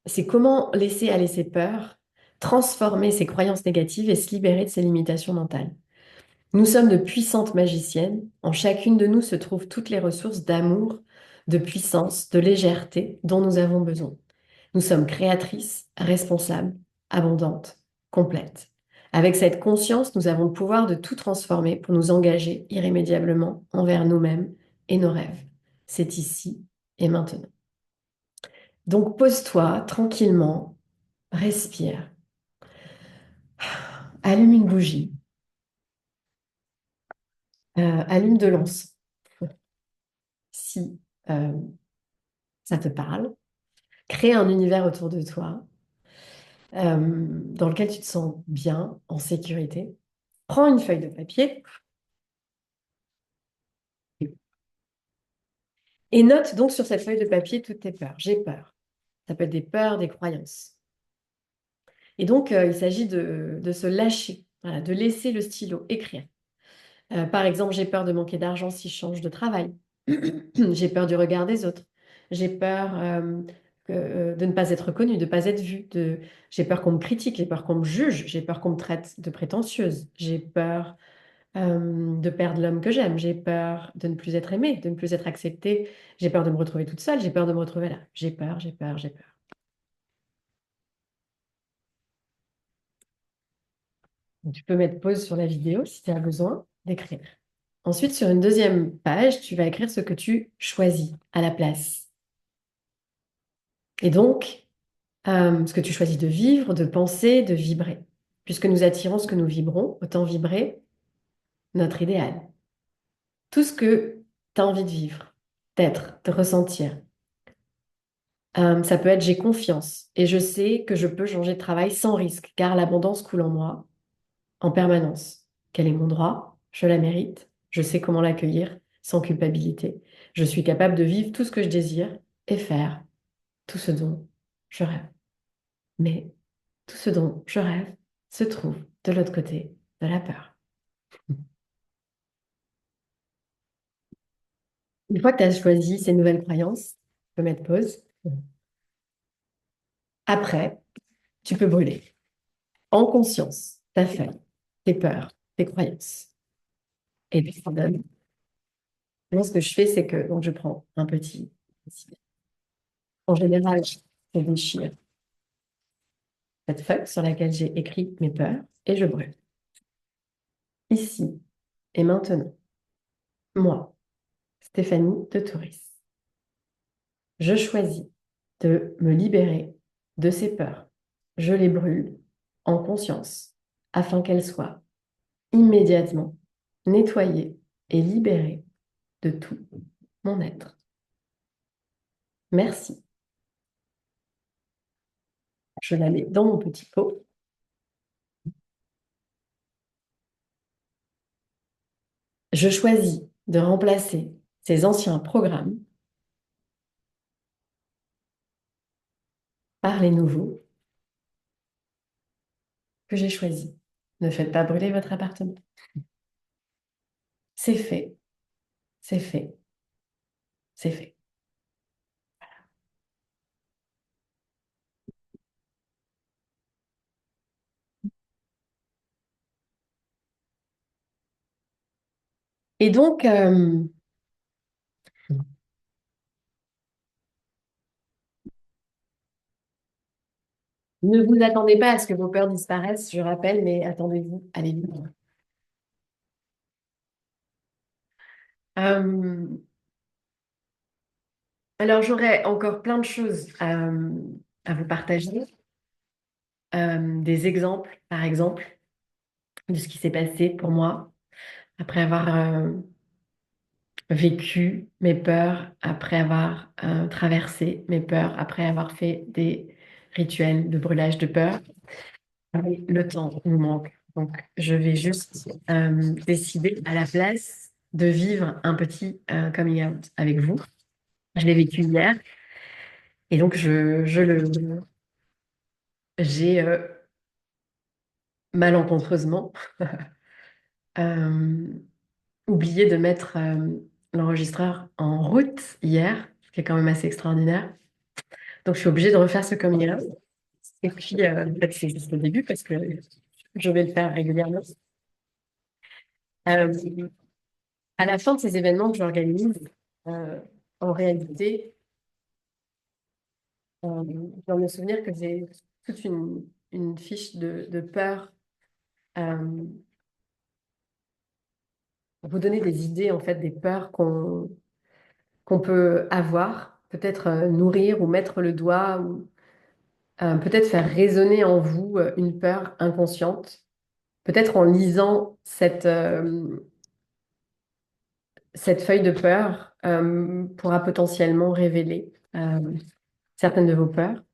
c'est comment laisser aller ses peurs, transformer ses croyances négatives et se libérer de ses limitations mentales. Nous sommes de puissantes magiciennes. En chacune de nous se trouvent toutes les ressources d'amour, de puissance, de légèreté dont nous avons besoin. Nous sommes créatrices, responsables, abondantes, complètes. Avec cette conscience, nous avons le pouvoir de tout transformer pour nous engager irrémédiablement envers nous-mêmes et nos rêves. C'est ici et maintenant. Donc pose-toi tranquillement, respire, allume une bougie, allume de l'encens si euh, ça te parle. Crée un univers autour de toi dans lequel tu te sens bien, en sécurité. Prends une feuille de papier et note donc sur cette feuille de papier toutes tes peurs. J'ai peur. Ça peut être des peurs, des croyances. Et donc, il s'agit de se lâcher, voilà, de laisser le stylo écrire. Par exemple, j'ai peur de manquer d'argent si je change de travail. J'ai peur du regard des autres. J'ai peur de ne pas être connue, de ne pas être vue. J'ai peur qu'on me critique, j'ai peur qu'on me juge, j'ai peur qu'on me traite de prétentieuse. J'ai peur de perdre l'homme que j'aime. J'ai peur de ne plus être aimée, de ne plus être acceptée. J'ai peur de me retrouver toute seule. J'ai peur de me retrouver là. J'ai peur, j'ai peur, j'ai peur. Donc, tu peux mettre pause sur la vidéo si tu as besoin d'écrire. Ensuite, sur une deuxième page, tu vas écrire ce que tu choisis à la place. Et donc, ce que tu choisis de vivre, de penser, de vibrer. Puisque nous attirons ce que nous vibrons, autant vibrer notre idéal. Tout ce que tu as envie de vivre, d'être, de ressentir. Ça peut être j'ai confiance et je sais que je peux changer de travail sans risque, car l'abondance coule en moi en permanence. Quel est mon droit? Je la mérite. Je sais comment l'accueillir sans culpabilité. Je suis capable de vivre tout ce que je désire et faire tout ce dont je rêve. Mais tout ce dont je rêve se trouve de l'autre côté de la peur. Une fois que tu as choisi ces nouvelles croyances, tu peux mettre pause. Après, tu peux brûler en conscience ta feuille, tes peurs, tes croyances. Et puis, moi, ce que je fais, c'est que donc, je prends un petit. En général, je déchire cette feuille sur laquelle j'ai écrit mes peurs et je brûle. Ici et maintenant, moi, Stéphanie de Touris, je choisis de me libérer de ces peurs. Je les brûle en conscience afin qu'elles soient immédiatement nettoyées et libérées de tout mon être. Merci. Je la mets dans mon petit pot. Je choisis de remplacer ces anciens programmes par les nouveaux que j'ai choisis. Ne faites pas brûler votre appartement. C'est fait, c'est fait, c'est fait. Et donc, ne vous attendez pas à ce que vos peurs disparaissent, je rappelle, mais attendez-vous, allez-y. Euh, alors, j'aurais encore plein de choses à vous partager. Des exemples, par exemple, de ce qui s'est passé pour moi après avoir vécu mes peurs, après avoir traversé mes peurs, après avoir fait des rituels de brûlage de peur. Oui, le temps nous manque. Donc, je vais juste décider à la place de vivre un petit coming out avec vous. Je l'ai vécu hier et donc j'ai malencontreusement euh, oublié de mettre l'enregistreur en route hier, ce qui est quand même assez extraordinaire. Donc, je suis obligée de refaire ce coming out. Et puis, peut-être c'est juste le début parce que je vais le faire régulièrement. Euh, à la fin de ces événements que j'organise, euh, en réalité, je dois me souvenir que j'ai toute une fiche de peur, euh, pour vous donner des idées en fait des peurs qu'on peut avoir, peut-être nourrir ou mettre le doigt ou peut-être faire résonner en vous une peur inconsciente. Peut-être en lisant cette feuille de peur pourra potentiellement révéler certaines de vos peurs.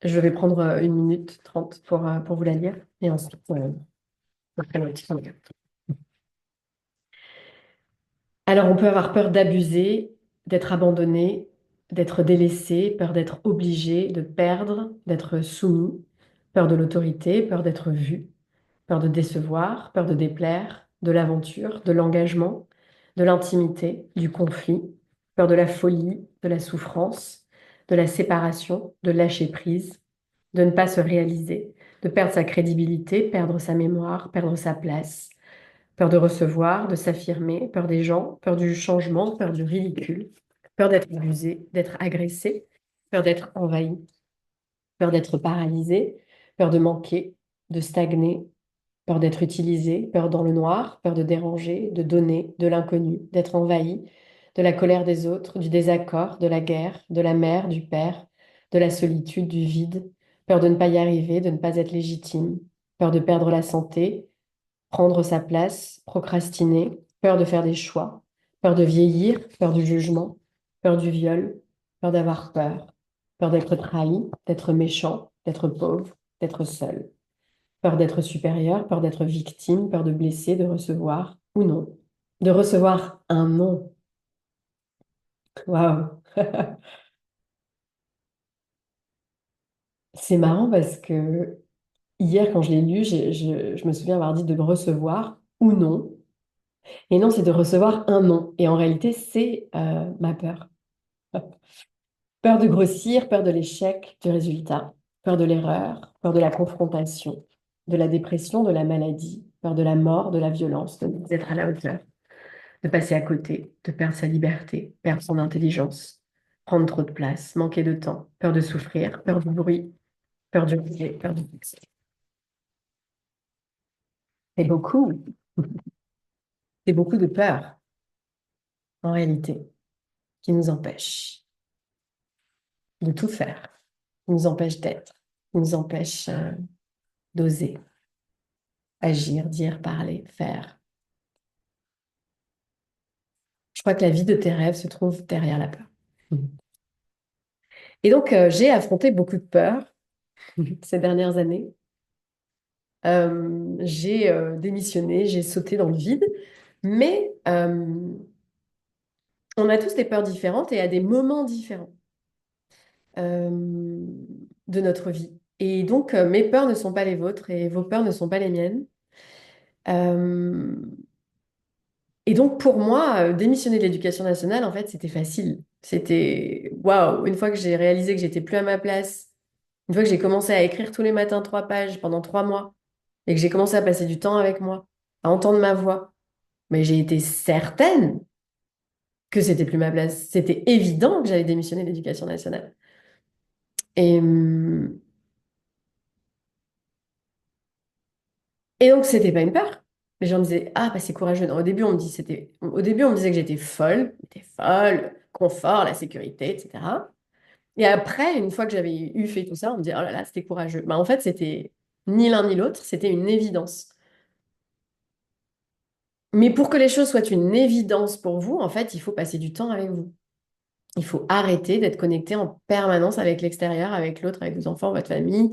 Je vais prendre 1 minute 30 pour vous la lire et ensuite je ferai mon petit commentaire. Alors, on peut avoir peur d'abuser, d'être abandonné, d'être délaissé, peur d'être obligé, de perdre, d'être soumis, peur de l'autorité, peur d'être vu, peur de décevoir, peur de déplaire, de l'aventure, de l'engagement, de l'intimité, du conflit, peur de la folie, de la souffrance, de la séparation, de lâcher prise, de ne pas se réaliser, de perdre sa crédibilité, perdre sa mémoire, perdre sa place, peur de recevoir, de s'affirmer, peur des gens, peur du changement, peur du ridicule, peur d'être abusé, d'être agressé, peur d'être envahi, peur d'être paralysé, peur de manquer, de stagner, peur d'être utilisé, peur dans le noir, peur de déranger, de donner, de l'inconnu, d'être envahi, de la colère des autres, du désaccord, de la guerre, de la mère, du père, de la solitude, du vide, peur de ne pas y arriver, de ne pas être légitime, peur de perdre la santé, prendre sa place, procrastiner, peur de faire des choix, peur de vieillir, peur du jugement, peur du viol, peur d'avoir peur d'être trahi, d'être méchant, d'être pauvre, d'être seul. Peur d'être supérieur, peur d'être victime, peur de blesser, de recevoir ou non. De recevoir un non. Waouh. C'est marrant parce que hier, quand je l'ai lu, je me souviens avoir dit de recevoir ou non. Et non, c'est de recevoir un non. Et en réalité, c'est ma peur. Peur de grossir, peur de l'échec, du résultat, peur de l'erreur, peur de la confrontation, de la dépression, de la maladie, peur de la mort, de la violence, de ne pas être à la hauteur, de passer à côté, de perdre sa liberté, perdre son intelligence, prendre trop de place, manquer de temps, peur de souffrir, peur du bruit, peur du rejet, peur du succès. C'est beaucoup, c'est beaucoup de peur, en réalité, qui nous empêche de tout faire, qui nous empêche d'être, qui nous empêche d'oser, agir, dire, parler, faire. Je crois que la vie de tes rêves se trouve derrière la peur. Et donc, j'ai affronté beaucoup de peurs ces dernières années. J'ai démissionné, j'ai sauté dans le vide, mais on a tous des peurs différentes et à des moments différents. euh, de notre vie. Et donc, mes peurs ne sont pas les vôtres et vos peurs ne sont pas les miennes. Euh, et donc, pour moi, démissionner de l'éducation nationale, en fait, c'était facile. C'était waouh! Une fois que j'ai réalisé que j'étais plus à ma place, une fois que j'ai commencé à écrire tous les matins 3 pages pendant 3 mois et que j'ai commencé à passer du temps avec moi, à entendre ma voix, mais j'ai été certaine que c'était plus ma place. C'était évident que j'allais démissionner de l'éducation nationale. Et, hum, et donc, c'était pas une peur. Les gens me disaient, ah, bah, c'est courageux. Non, au début, on me disait que j'étais folle, confort, la sécurité, etc. Et après, une fois que j'avais eu fait tout ça, on me dit, oh là là, c'était courageux. Bah, en fait, c'était ni l'un ni l'autre, c'était une évidence. Mais pour que les choses soient une évidence pour vous, en fait, il faut passer du temps avec vous. Il faut arrêter d'être connecté en permanence avec l'extérieur, avec l'autre, avec vos enfants, votre famille,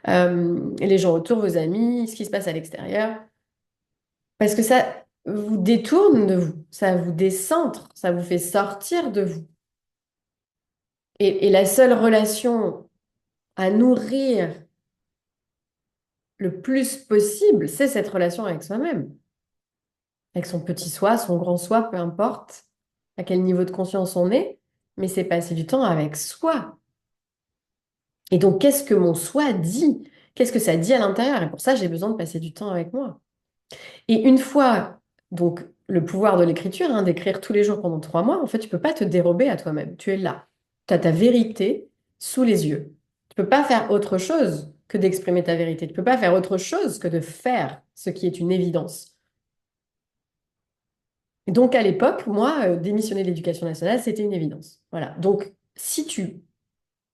les gens autour, vos amis, ce qui se passe à l'extérieur. Parce que ça vous détourne de vous, ça vous décentre, ça vous fait sortir de vous. Et la seule relation à nourrir le plus possible, c'est cette relation avec soi-même, avec son petit soi, son grand soi, peu importe à quel niveau de conscience on est, mais c'est passer du temps avec soi. Et donc, qu'est-ce que mon soi dit? Qu'est-ce que ça dit à l'intérieur? Et pour ça, j'ai besoin de passer du temps avec moi. Et une fois, donc, le pouvoir de l'écriture, hein, d'écrire tous les jours pendant 3 mois, en fait, tu peux pas te dérober à toi-même. Tu es là. Tu as ta vérité sous les yeux. Tu peux pas faire autre chose que d'exprimer ta vérité. Tu peux pas faire autre chose que de faire ce qui est une évidence. Et donc, à l'époque, moi, démissionner de l'éducation nationale, c'était une évidence. Voilà. Donc, si tu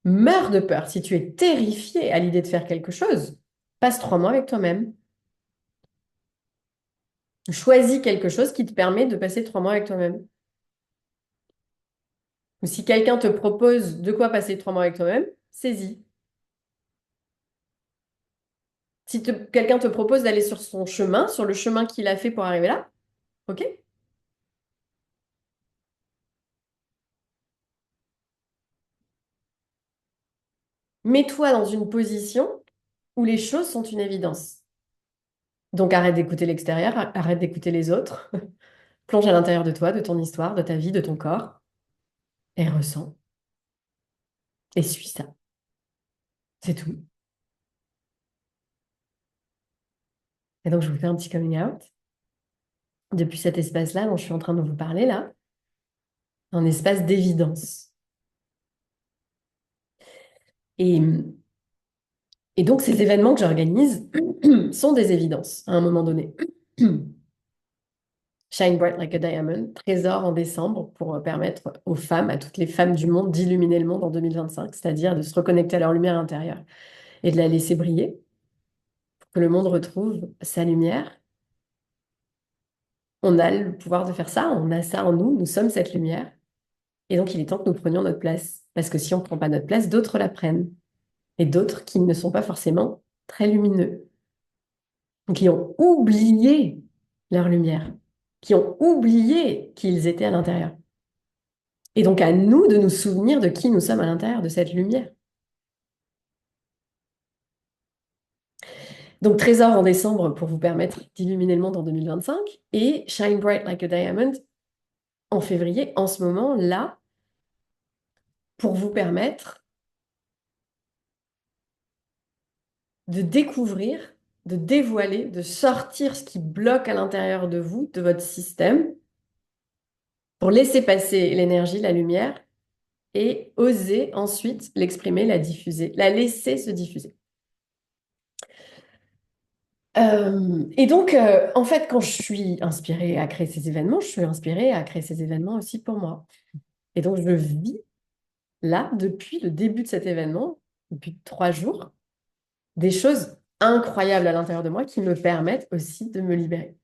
meurs de peur, si tu es terrifié à l'idée de faire quelque chose, passe 3 mois avec toi-même. Choisis quelque chose qui te permet de passer 3 mois avec toi-même. Ou si quelqu'un te propose de quoi passer 3 mois avec toi-même, saisis. Si quelqu'un te propose d'aller sur son chemin, sur le chemin qu'il a fait pour arriver là, ok? Mets-toi dans une position où les choses sont une évidence. Donc arrête d'écouter l'extérieur, arrête d'écouter les autres. Plonge à l'intérieur de toi, de ton histoire, de ta vie, de ton corps, et ressens, et suis ça. C'est tout. Et donc je vous fais un petit coming out. Depuis cet espace-là dont je suis en train de vous parler là, un espace d'évidence. Et, et donc, ces événements que j'organise sont des évidences à un moment donné. Shine Bright Like a Diamond, Trésor en décembre, pour permettre aux femmes, à toutes les femmes du monde, d'illuminer le monde en 2025, c'est-à-dire de se reconnecter à leur lumière intérieure et de la laisser briller, pour que le monde retrouve sa lumière. On a le pouvoir de faire ça, on a ça en nous, nous sommes cette lumière. Et donc, il est temps que nous prenions notre place, parce que si on ne prend pas notre place, d'autres la prennent, et d'autres qui ne sont pas forcément très lumineux, qui ont oublié leur lumière, qui ont oublié qu'ils étaient à l'intérieur. Et donc à nous de nous souvenir de qui nous sommes à l'intérieur de cette lumière. Donc Trésor en décembre pour vous permettre d'illuminer le monde en 2025 et Shine Bright Like a Diamond en février, en ce moment, là, pour vous permettre de découvrir, de dévoiler, de sortir ce qui bloque à l'intérieur de vous, de votre système, pour laisser passer l'énergie, la lumière et oser ensuite l'exprimer, la diffuser, la laisser se diffuser. Et donc, en fait, quand je suis inspirée à créer ces événements, je suis inspirée à créer ces événements aussi pour moi. Et donc, je vis là, depuis le début de cet événement, depuis 3 jours, des choses incroyables à l'intérieur de moi qui me permettent aussi de me libérer.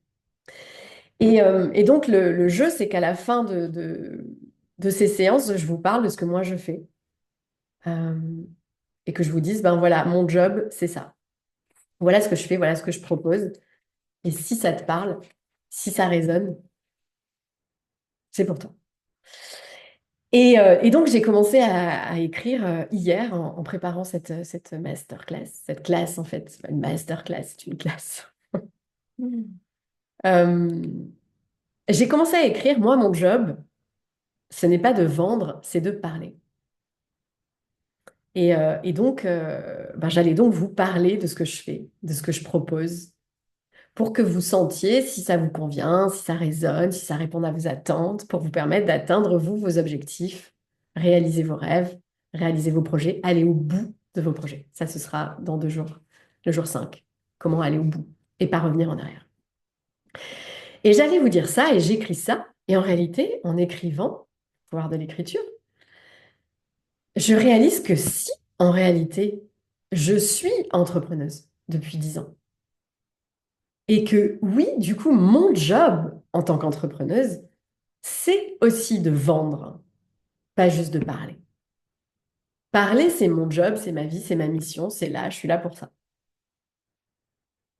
Et donc, le jeu, c'est qu'à la fin de ces séances, je vous parle de ce que moi je fais. Euh, et que je vous dise, ben voilà, mon job, c'est ça. Voilà ce que je fais, voilà ce que je propose. Et si ça te parle, si ça résonne, c'est pour toi. Et donc, j'ai commencé à écrire hier en préparant cette masterclass, cette classe en fait. C'est pas une masterclass, c'est une classe. Mm. Euh, j'ai commencé à écrire, moi, mon job, ce n'est pas de vendre, c'est de parler. Et donc, ben, j'allais donc vous parler de ce que je fais, de ce que je propose, pour que vous sentiez si ça vous convient, si ça résonne, si ça répond à vos attentes, pour vous permettre d'atteindre, vous, vos objectifs, réaliser vos rêves, réaliser vos projets, aller au bout de vos projets. Ça, ce sera dans 2 jours, le jour 5. Comment aller au bout et pas revenir en arrière. Et j'allais vous dire ça et j'écris ça. Et en réalité, en écrivant, pouvoir de l'écriture, je réalise que si, en réalité, je suis entrepreneuse depuis 10 ans, et que oui, du coup, mon job en tant qu'entrepreneuse, c'est aussi de vendre, pas juste de parler. Parler, c'est mon job, c'est ma vie, c'est ma mission, c'est là, je suis là pour ça.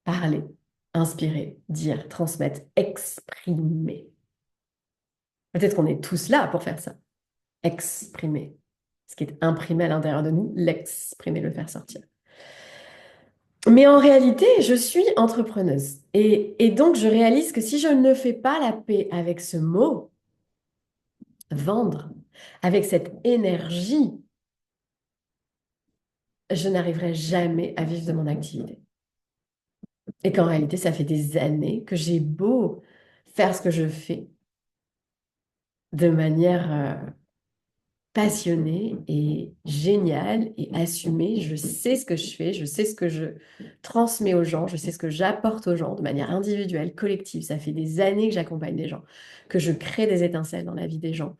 Parler, inspirer, dire, transmettre, exprimer. Peut-être qu'on est tous là pour faire ça. Exprimer. Ce qui est imprimé à l'intérieur de nous, l'exprimer, le faire sortir. Mais en réalité, je suis entrepreneuse. Et donc, je réalise que si je ne fais pas la paix avec ce mot, vendre, avec cette énergie, je n'arriverai jamais à vivre de mon activité. Et qu'en réalité, ça fait des années que j'ai beau faire ce que je fais de manière passionnée et géniale et assumée. Je sais ce que je fais, je sais ce que je transmets aux gens, je sais ce que j'apporte aux gens de manière individuelle, collective. Ça fait des années que j'accompagne des gens, que je crée des étincelles dans la vie des gens,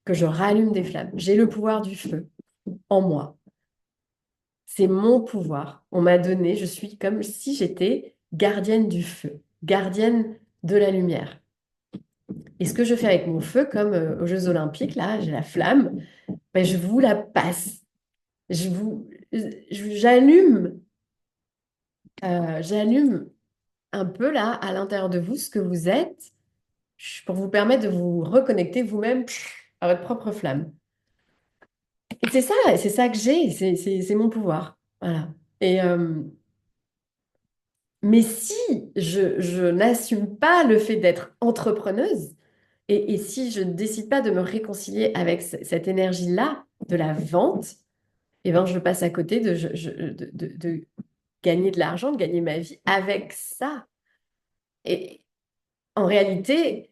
que je rallume des flammes. J'ai le pouvoir du feu en moi. C'est mon pouvoir. On m'a donné, je suis comme si j'étais gardienne du feu, gardienne de la lumière. Et ce que je fais avec mon feu, comme aux Jeux Olympiques, là, j'ai la flamme, ben, je vous la passe. Je vous, j'allume, j'allume un peu là, à l'intérieur de vous, ce que vous êtes, pour vous permettre de vous reconnecter vous-même à votre propre flamme. Et c'est ça que j'ai, c'est mon pouvoir. Voilà. Et, mais si je n'assume pas le fait d'être entrepreneuse, et si je ne décide pas de me réconcilier avec cette énergie-là de la vente, eh ben, je passe à côté de gagner de l'argent, de gagner ma vie avec ça. Et en réalité,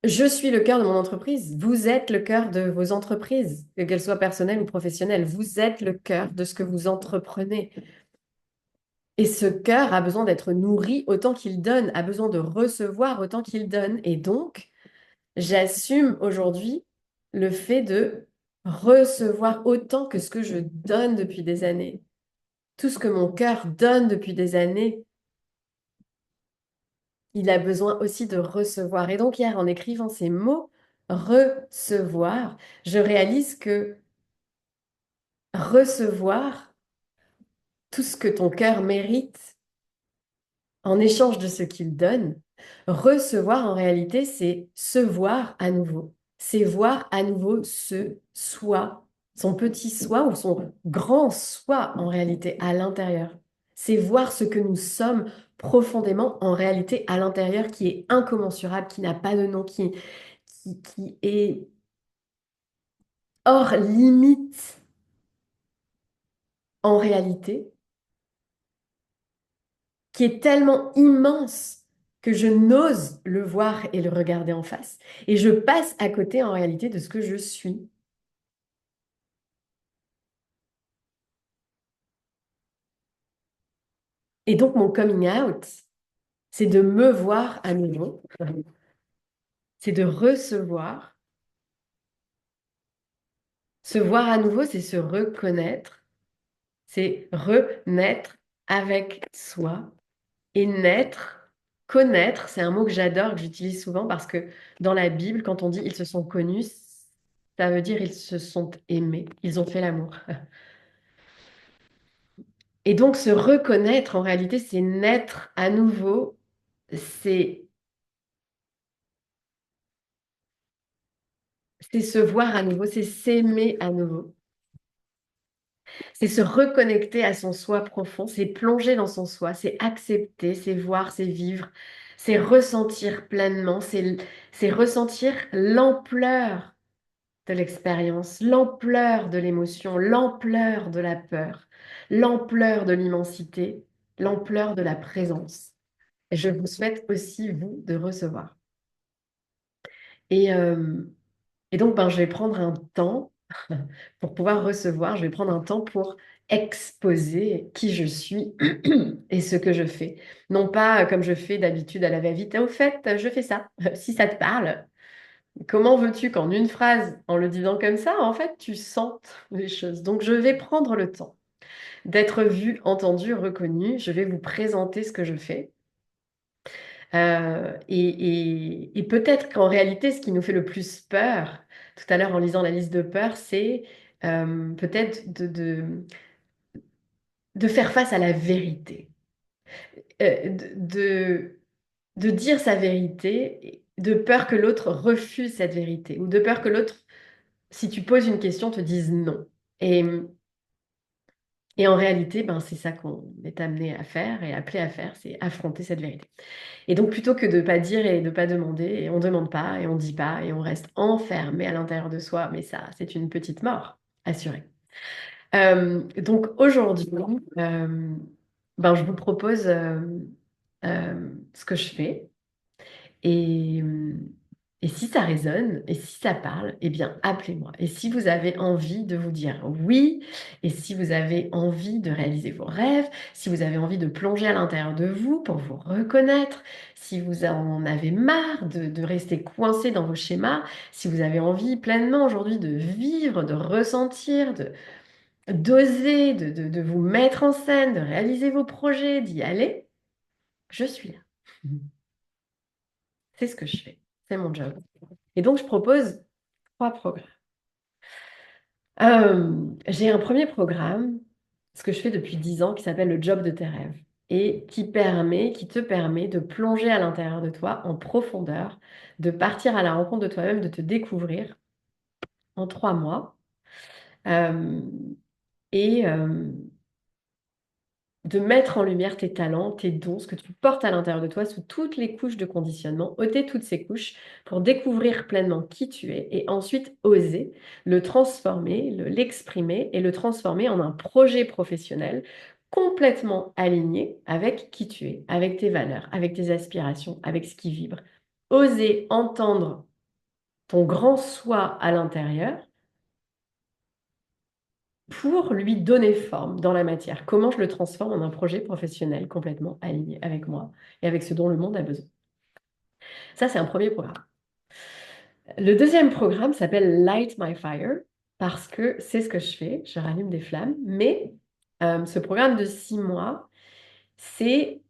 je suis le cœur de mon entreprise. Vous êtes le cœur de vos entreprises, qu'elles soient personnelles ou professionnelles. Vous êtes le cœur de ce que vous entreprenez. Et ce cœur a besoin d'être nourri autant qu'il donne, a besoin de recevoir autant qu'il donne. Et donc, j'assume aujourd'hui le fait de recevoir autant que ce que je donne depuis des années. Tout ce que mon cœur donne depuis des années, il a besoin aussi de recevoir. Et donc, hier, en écrivant ces mots, recevoir, je réalise que recevoir tout ce que ton cœur mérite en échange de ce qu'il donne, recevoir en réalité, c'est se voir à nouveau. C'est voir à nouveau ce soi, son petit soi ou son grand soi en réalité à l'intérieur. C'est voir ce que nous sommes profondément en réalité à l'intérieur qui est incommensurable, qui n'a pas de nom, qui est hors limite en réalité, qui est tellement immense que je n'ose le voir et le regarder en face. Et je passe à côté en réalité de ce que je suis. Et donc mon coming out, c'est de me voir à nouveau, c'est de recevoir. Se voir à nouveau, c'est se reconnaître, c'est renaître avec soi et naître. Connaître, c'est un mot que j'adore, que j'utilise souvent parce que dans la Bible, quand on dit ils se sont connus, ça veut dire ils se sont aimés, ils ont fait l'amour. Et donc se reconnaître, en réalité, c'est naître à nouveau, c'est c'est se voir à nouveau, c'est s'aimer à nouveau. C'est se reconnecter à son soi profond, c'est plonger dans son soi, c'est accepter, c'est voir, c'est vivre, c'est ressentir pleinement, c'est ressentir l'ampleur de l'expérience, l'ampleur de l'émotion, l'ampleur de la peur, l'ampleur de l'immensité, l'ampleur de la présence. Et je vous souhaite aussi, vous, de recevoir. Et, euh, et donc, ben, je vais prendre un temps pour pouvoir recevoir, je vais prendre un temps pour exposer qui je suis et ce que je fais. Non pas comme je fais d'habitude à la va-vite. Au fait, je fais ça. Si ça te parle, comment veux-tu qu'en une phrase, en le disant comme ça, en fait, tu sentes les choses. Donc, je vais prendre le temps d'être vu, entendu, reconnu. Je vais vous présenter ce que je fais. Et peut-être qu'en réalité, ce qui nous fait le plus peur, tout à l'heure en lisant la liste de peurs, c'est peut-être de faire face à la vérité, de dire sa vérité, de peur que l'autre refuse cette vérité, ou de peur que l'autre, si tu poses une question, te dise non. Et, et en réalité, ben, c'est ça qu'on est amené à faire et appelé à faire, c'est affronter cette vérité. Et donc, plutôt que de ne pas dire et de ne pas demander, et on ne demande pas, et on ne dit pas, et on reste enfermé à l'intérieur de soi, mais ça, c'est une petite mort, assurée. Donc, aujourd'hui, euh, ben, je vous propose ce que je fais. Et, et si ça résonne, et si ça parle, eh bien, appelez-moi. Et si vous avez envie de vous dire oui, et si vous avez envie de réaliser vos rêves, si vous avez envie de plonger à l'intérieur de vous pour vous reconnaître, si vous en avez marre de rester coincé dans vos schémas, si vous avez envie pleinement aujourd'hui de vivre, de ressentir, d'oser, de vous mettre en scène, de réaliser vos projets, d'y aller, je suis là. C'est ce que je fais. C'est mon job. Et donc, je propose 3 programmes. J'ai un premier programme, ce que je fais depuis 10 ans, qui s'appelle le job de tes rêves et qui te permet de plonger à l'intérieur de toi en profondeur, de partir à la rencontre de toi-même, de te découvrir en 3 mois. Euh, et, de mettre en lumière tes talents, tes dons, ce que tu portes à l'intérieur de toi sous toutes les couches de conditionnement, ôter toutes ces couches pour découvrir pleinement qui tu es et ensuite oser le transformer, l'exprimer et le transformer en un projet professionnel complètement aligné avec qui tu es, avec tes valeurs, avec tes aspirations, avec ce qui vibre. Oser entendre ton grand soi à l'intérieur pour lui donner forme dans la matière. Comment je le transforme en un projet professionnel complètement aligné avec moi et avec ce dont le monde a besoin. Ça, c'est un premier programme. Le deuxième programme s'appelle Light My Fire parce que c'est ce que je fais, je rallume des flammes, mais ce programme de 6 mois, c'est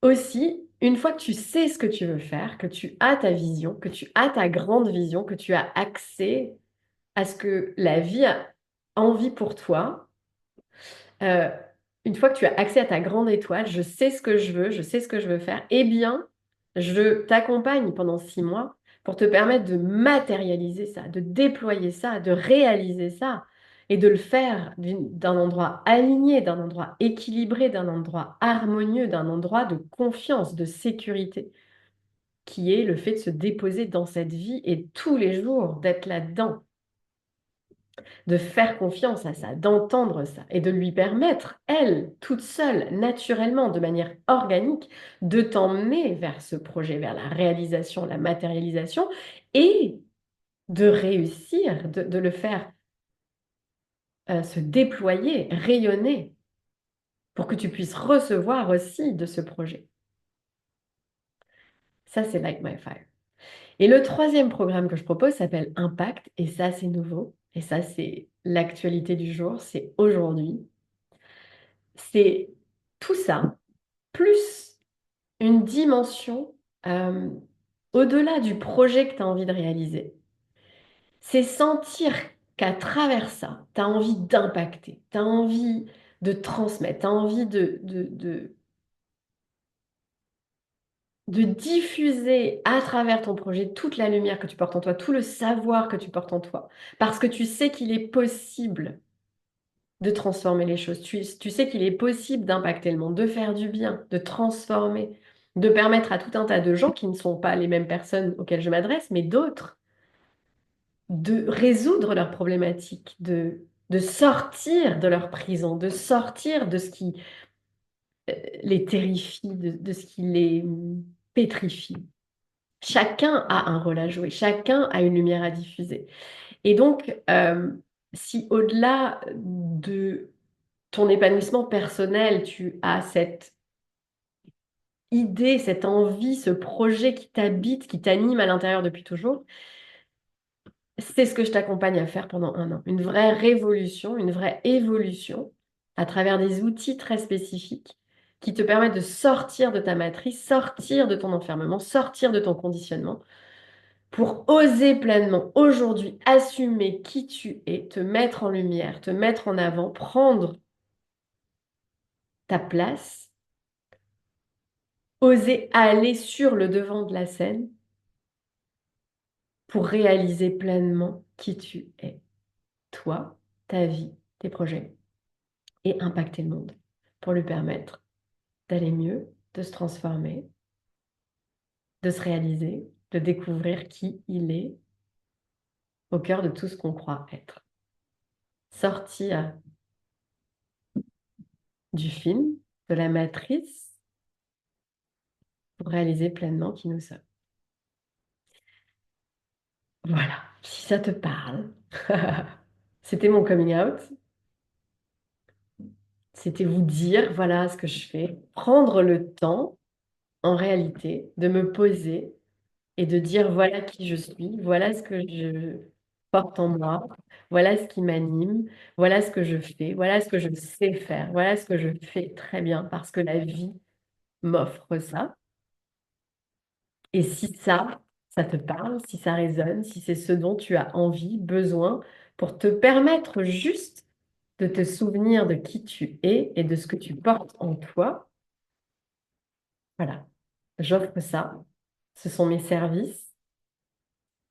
aussi une fois que tu sais ce que tu veux faire, que tu as ta vision, que tu as ta grande vision, que tu as accès à ce que la vie a envie pour toi. euh, une fois que tu as accès à ta grande étoile, je sais ce que je veux, je sais ce que je veux faire, eh bien, je t'accompagne pendant 6 mois pour te permettre de matérialiser ça, de déployer ça, de réaliser ça et de le faire d'un endroit aligné, d'un endroit équilibré, d'un endroit harmonieux, d'un endroit de confiance, de sécurité, qui est le fait de se déposer dans cette vie et tous les jours d'être là-dedans, de faire confiance à ça, d'entendre ça et de lui permettre, elle, toute seule, naturellement, de manière organique, de t'emmener vers ce projet, vers la réalisation, la matérialisation et de réussir, de le faire se déployer, rayonner pour que tu puisses recevoir aussi de ce projet. Ça, c'est Like My Fire. Et le troisième programme que je propose s'appelle Impact et ça, c'est nouveau. Et ça, c'est l'actualité du jour, c'est aujourd'hui. C'est tout ça, plus une dimension euh, au-delà du projet que tu as envie de réaliser. C'est sentir qu'à travers ça, tu as envie d'impacter, tu as envie de transmettre, tu as envie de diffuser à travers ton projet toute la lumière que tu portes en toi, tout le savoir que tu portes en toi, parce que tu sais qu'il est possible de transformer les choses. Tu sais qu'il est possible d'impacter le monde, de faire du bien, de transformer, de permettre à tout un tas de gens qui ne sont pas les mêmes personnes auxquelles je m'adresse, mais d'autres, de résoudre leurs problématiques, de sortir de leur prison, de sortir de ce qui les terrifie, de ce qui les pétrifie. Chacun a un rôle à jouer, chacun a une lumière à diffuser. Et donc, si au-delà de ton épanouissement personnel, tu as cette idée, cette envie, ce projet qui t'habite, qui t'anime à l'intérieur depuis toujours, c'est ce que je t'accompagne à faire pendant 1 an. Une vraie révolution, une vraie évolution à travers des outils très spécifiques qui te permettent de sortir de ta matrice, sortir de ton enfermement, sortir de ton conditionnement pour oser pleinement aujourd'hui assumer qui tu es, te mettre en lumière, te mettre en avant, prendre ta place, oser aller sur le devant de la scène pour réaliser pleinement qui tu es, toi, ta vie, tes projets, et impacter le monde pour lui permettre d'aller mieux, de se transformer, de se réaliser, de découvrir qui il est au cœur de tout ce qu'on croit être. Sortir du film, de la matrice, pour réaliser pleinement qui nous sommes. Voilà, si ça te parle. C'était mon coming out. C'était vous dire, voilà ce que je fais. Prendre le temps, en réalité, de me poser et de dire, voilà qui je suis, voilà ce que je porte en moi, voilà ce qui m'anime, voilà ce que je fais, voilà ce que je sais faire, voilà ce que je fais très bien parce que la vie m'offre ça. Et si ça te parle, si ça résonne, si c'est ce dont tu as envie, besoin, pour te permettre juste de te souvenir de qui tu es et de ce que tu portes en toi, voilà, j'offre ça. Ce sont mes services.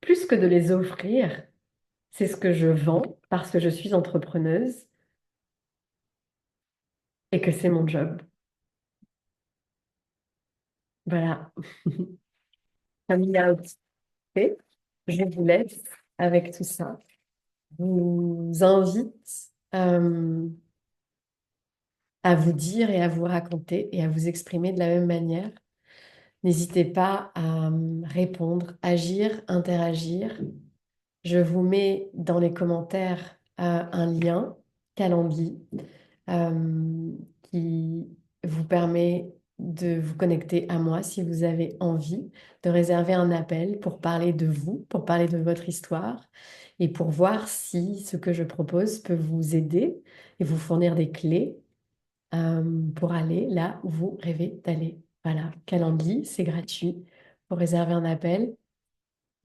Plus que de les offrir, c'est ce que je vends parce que je suis entrepreneuse et que c'est mon job. Voilà. Coming out fait. Je vous laisse avec tout ça. Je vous invite à vous dire et à vous raconter et à vous exprimer de la même manière. N'hésitez pas à répondre, agir, interagir. Je vous mets dans les commentaires un lien, Calendly, qui vous permet de vous connecter à moi si vous avez envie de réserver un appel pour parler de vous, pour parler de votre histoire et pour voir si ce que je propose peut vous aider et vous fournir des clés pour aller là où vous rêvez d'aller. Voilà, Calendly, c'est gratuit pour réserver un appel.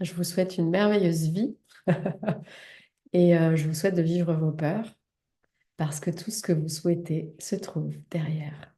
Je vous souhaite une merveilleuse vie et je vous souhaite de vivre vos peurs parce que tout ce que vous souhaitez se trouve derrière.